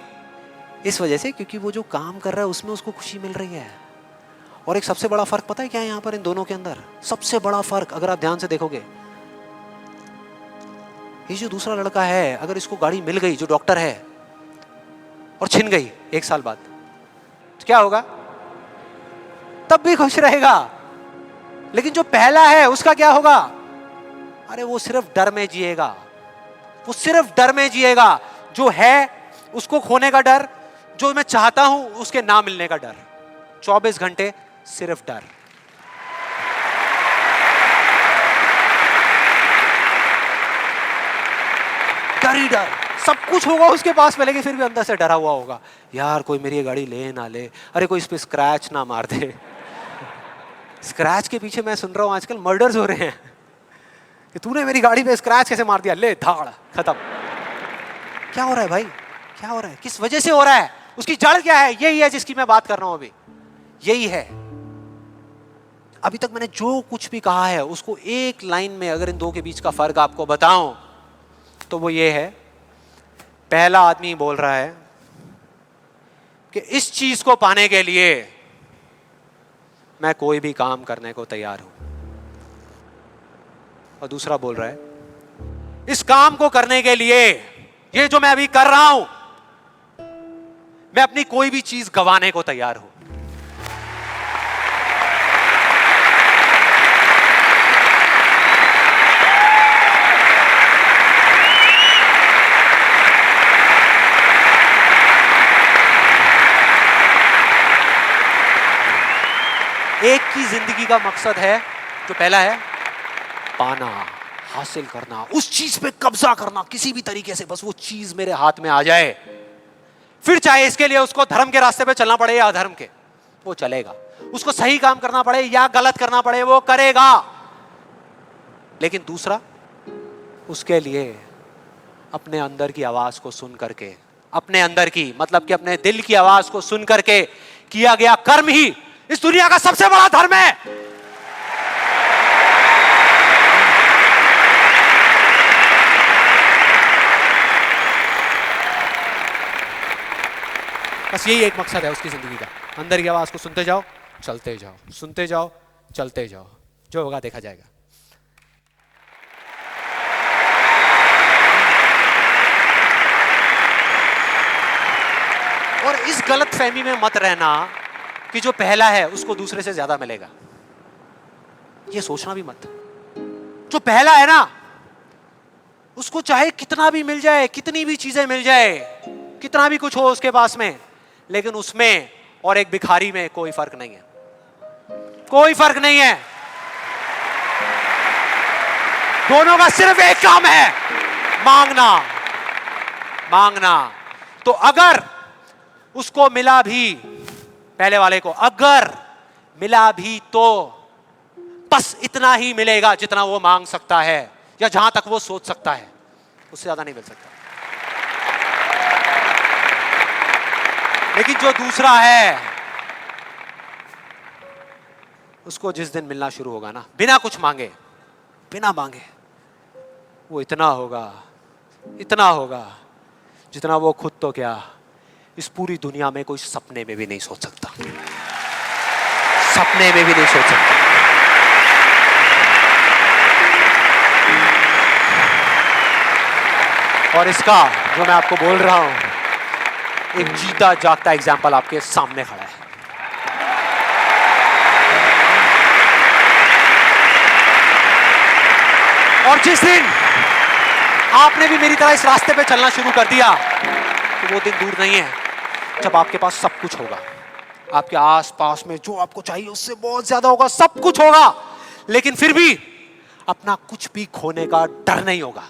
इस वजह से क्योंकि वो जो काम कर रहा है उसमें उसको खुशी मिल रही है। और एक सबसे बड़ा फर्क पता है क्या है यहाँ पर इन दोनों के अंदर? सबसे बड़ा फर्क अगर आप ध्यान से देखोगे, ये जो दूसरा लड़का है, अगर इसको गाड़ी मिल गई, जो डॉक्टर है, और छिन गई 1 साल बाद, तो क्या होगा? तब भी खुश रहेगा। लेकिन जो पहला है उसका क्या होगा? अरे वो सिर्फ डर में जिएगा, वो सिर्फ डर में जिएगा। जो है उसको खोने का डर, जो मैं चाहता हूं उसके ना मिलने का डर, 24 घंटे सिर्फ डर। डर ही डर, सब कुछ होगा उसके पास में लेकिन फिर भी अंदर से डरा हुआ होगा, यार कोई मेरी ये गाड़ी ले ना ले, अरे कोई इस पे स्क्रैच ना मार दे। स्क्रैच के पीछे मैं सुन रहा हूं आजकल मर्डर्स हो रहे हैं कि तूने मेरी गाड़ी पे स्क्रैच कैसे मार दिया, ले धाड़, खत्म। क्या हो रहा है भाई? क्या हो रहा है? किस वजह से हो रहा है? उसकी जड़ क्या है? यही है जिसकी मैं बात कर रहा हूं अभी, यही है। अभी तक मैंने जो कुछ भी कहा है उसको एक लाइन में अगर इन दो के बीच का फर्क आपको बताऊं तो वो ये है, पहला आदमी बोल रहा है कि इस चीज को पाने के लिए मैं कोई भी काम करने को तैयार हूं। और दूसरा बोल रहा है इस काम को करने के लिए, ये जो मैं अभी कर रहा हूं, मैं अपनी कोई भी चीज गंवाने को तैयार हूं। एक की जिंदगी का मकसद है, जो पहला है पाना, हासिल करना, उस चीज पे कब्जा करना किसी भी तरीके से, बस वो चीज मेरे हाथ में आ जाए। फिर चाहे इसके लिए उसको धर्म के रास्ते पे चलना पड़े या अधर्म के, वो चलेगा। उसको सही काम करना पड़े या गलत करना पड़े, वो करेगा। लेकिन दूसरा, उसके लिए अपने अंदर की आवाज को सुन करके, अपने अंदर की मतलब कि अपने दिल की आवाज को सुन करके किया गया कर्म ही इस दुनिया का सबसे बड़ा धर्म है। बस यही एक मकसद है उसकी जिंदगी का, अंदर की आवाज को सुनते जाओ, चलते जाओ, सुनते जाओ, चलते जाओ, जो होगा देखा जाएगा। और इस गलत फहमी में मत रहना कि जो पहला है उसको दूसरे से ज्यादा मिलेगा। ये सोचना भी मत। जो पहला है ना, उसको चाहे कितना भी मिल जाए, कितनी भी चीजें मिल जाए, कितना भी कुछ हो उसके पास में, लेकिन उसमें और एक भिखारी में कोई फर्क नहीं है। कोई फर्क नहीं है। दोनों का सिर्फ एक काम है, मांगना। मांगना। तो अगर उसको मिला भी, पहले वाले को अगर मिला भी, तो बस इतना ही मिलेगा जितना वो मांग सकता है या जहां तक वो सोच सकता है, उससे ज्यादा नहीं मिल सकता। लेकिन जो दूसरा है, उसको जिस दिन मिलना शुरू होगा ना, बिना कुछ मांगे, बिना मांगे, वो इतना होगा जितना वो खुद तो क्या, इस पूरी दुनिया में कोई सपने में भी नहीं सोच सकता। सपने में भी नहीं सोच सकता। और इसका जो मैं आपको बोल रहा हूं, एक जीता जागता एग्जाम्पल आपके सामने खड़ा है। और जिस दिन आपने भी मेरी तरह इस रास्ते पे चलना शुरू कर दिया, तो वो दिन दूर नहीं है जब आपके पास सब कुछ होगा। आपके आस पास में जो आपको चाहिए उससे बहुत ज्यादा होगा, सब कुछ होगा, लेकिन फिर भी अपना कुछ भी खोने का डर नहीं होगा।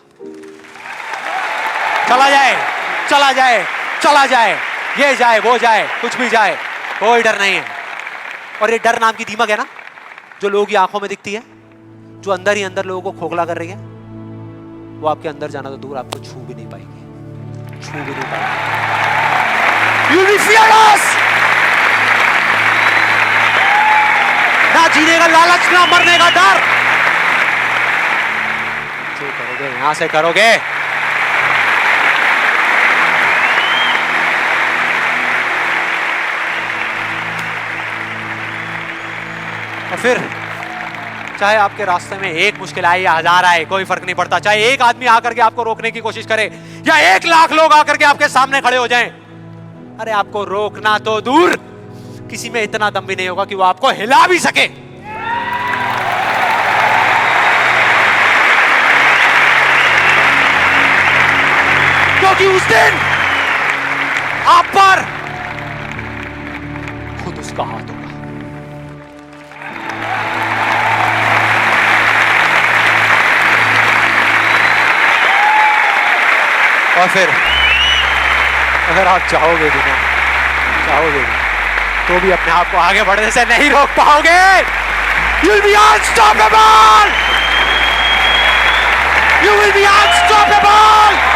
चला जाए, चला जाए, चला जाए, ये जाए, वो जाए, कुछ भी जाए, कोई डर नहीं है। और ये डर नाम की दीमक है ना, जो लोगों की आंखों में दिखती है, जो अंदर ही अंदर लोगों को खोखला कर रही है, वो आपके अंदर जाना तो दूर, आपको छू भी नहीं पाएगी, छू भी नहीं पाएगी। You'll be fearless! ना जीने का लालच, ना मरने का डर। जो करोगे यहां से करोगे। और फिर चाहे आपके रास्ते में एक मुश्किल आए या 1000 आए, कोई फर्क नहीं पड़ता। चाहे एक आदमी आकर के आपको रोकने की कोशिश करे या 1 लाख लोग आकर के आपके सामने खड़े हो जाएं, अरे आपको रोकना तो दूर, किसी में इतना दम भी नहीं होगा कि वो आपको हिला भी सके। क्योंकि उस दिन आप पर खुद उसका हाथ होगा। और फिर अगर आप चाहोगे भी ना, चाहोगे भी, तो भी अपने आप को आगे बढ़ने से नहीं रोक पाओगे। You'll be unstoppable! You will be unstoppable!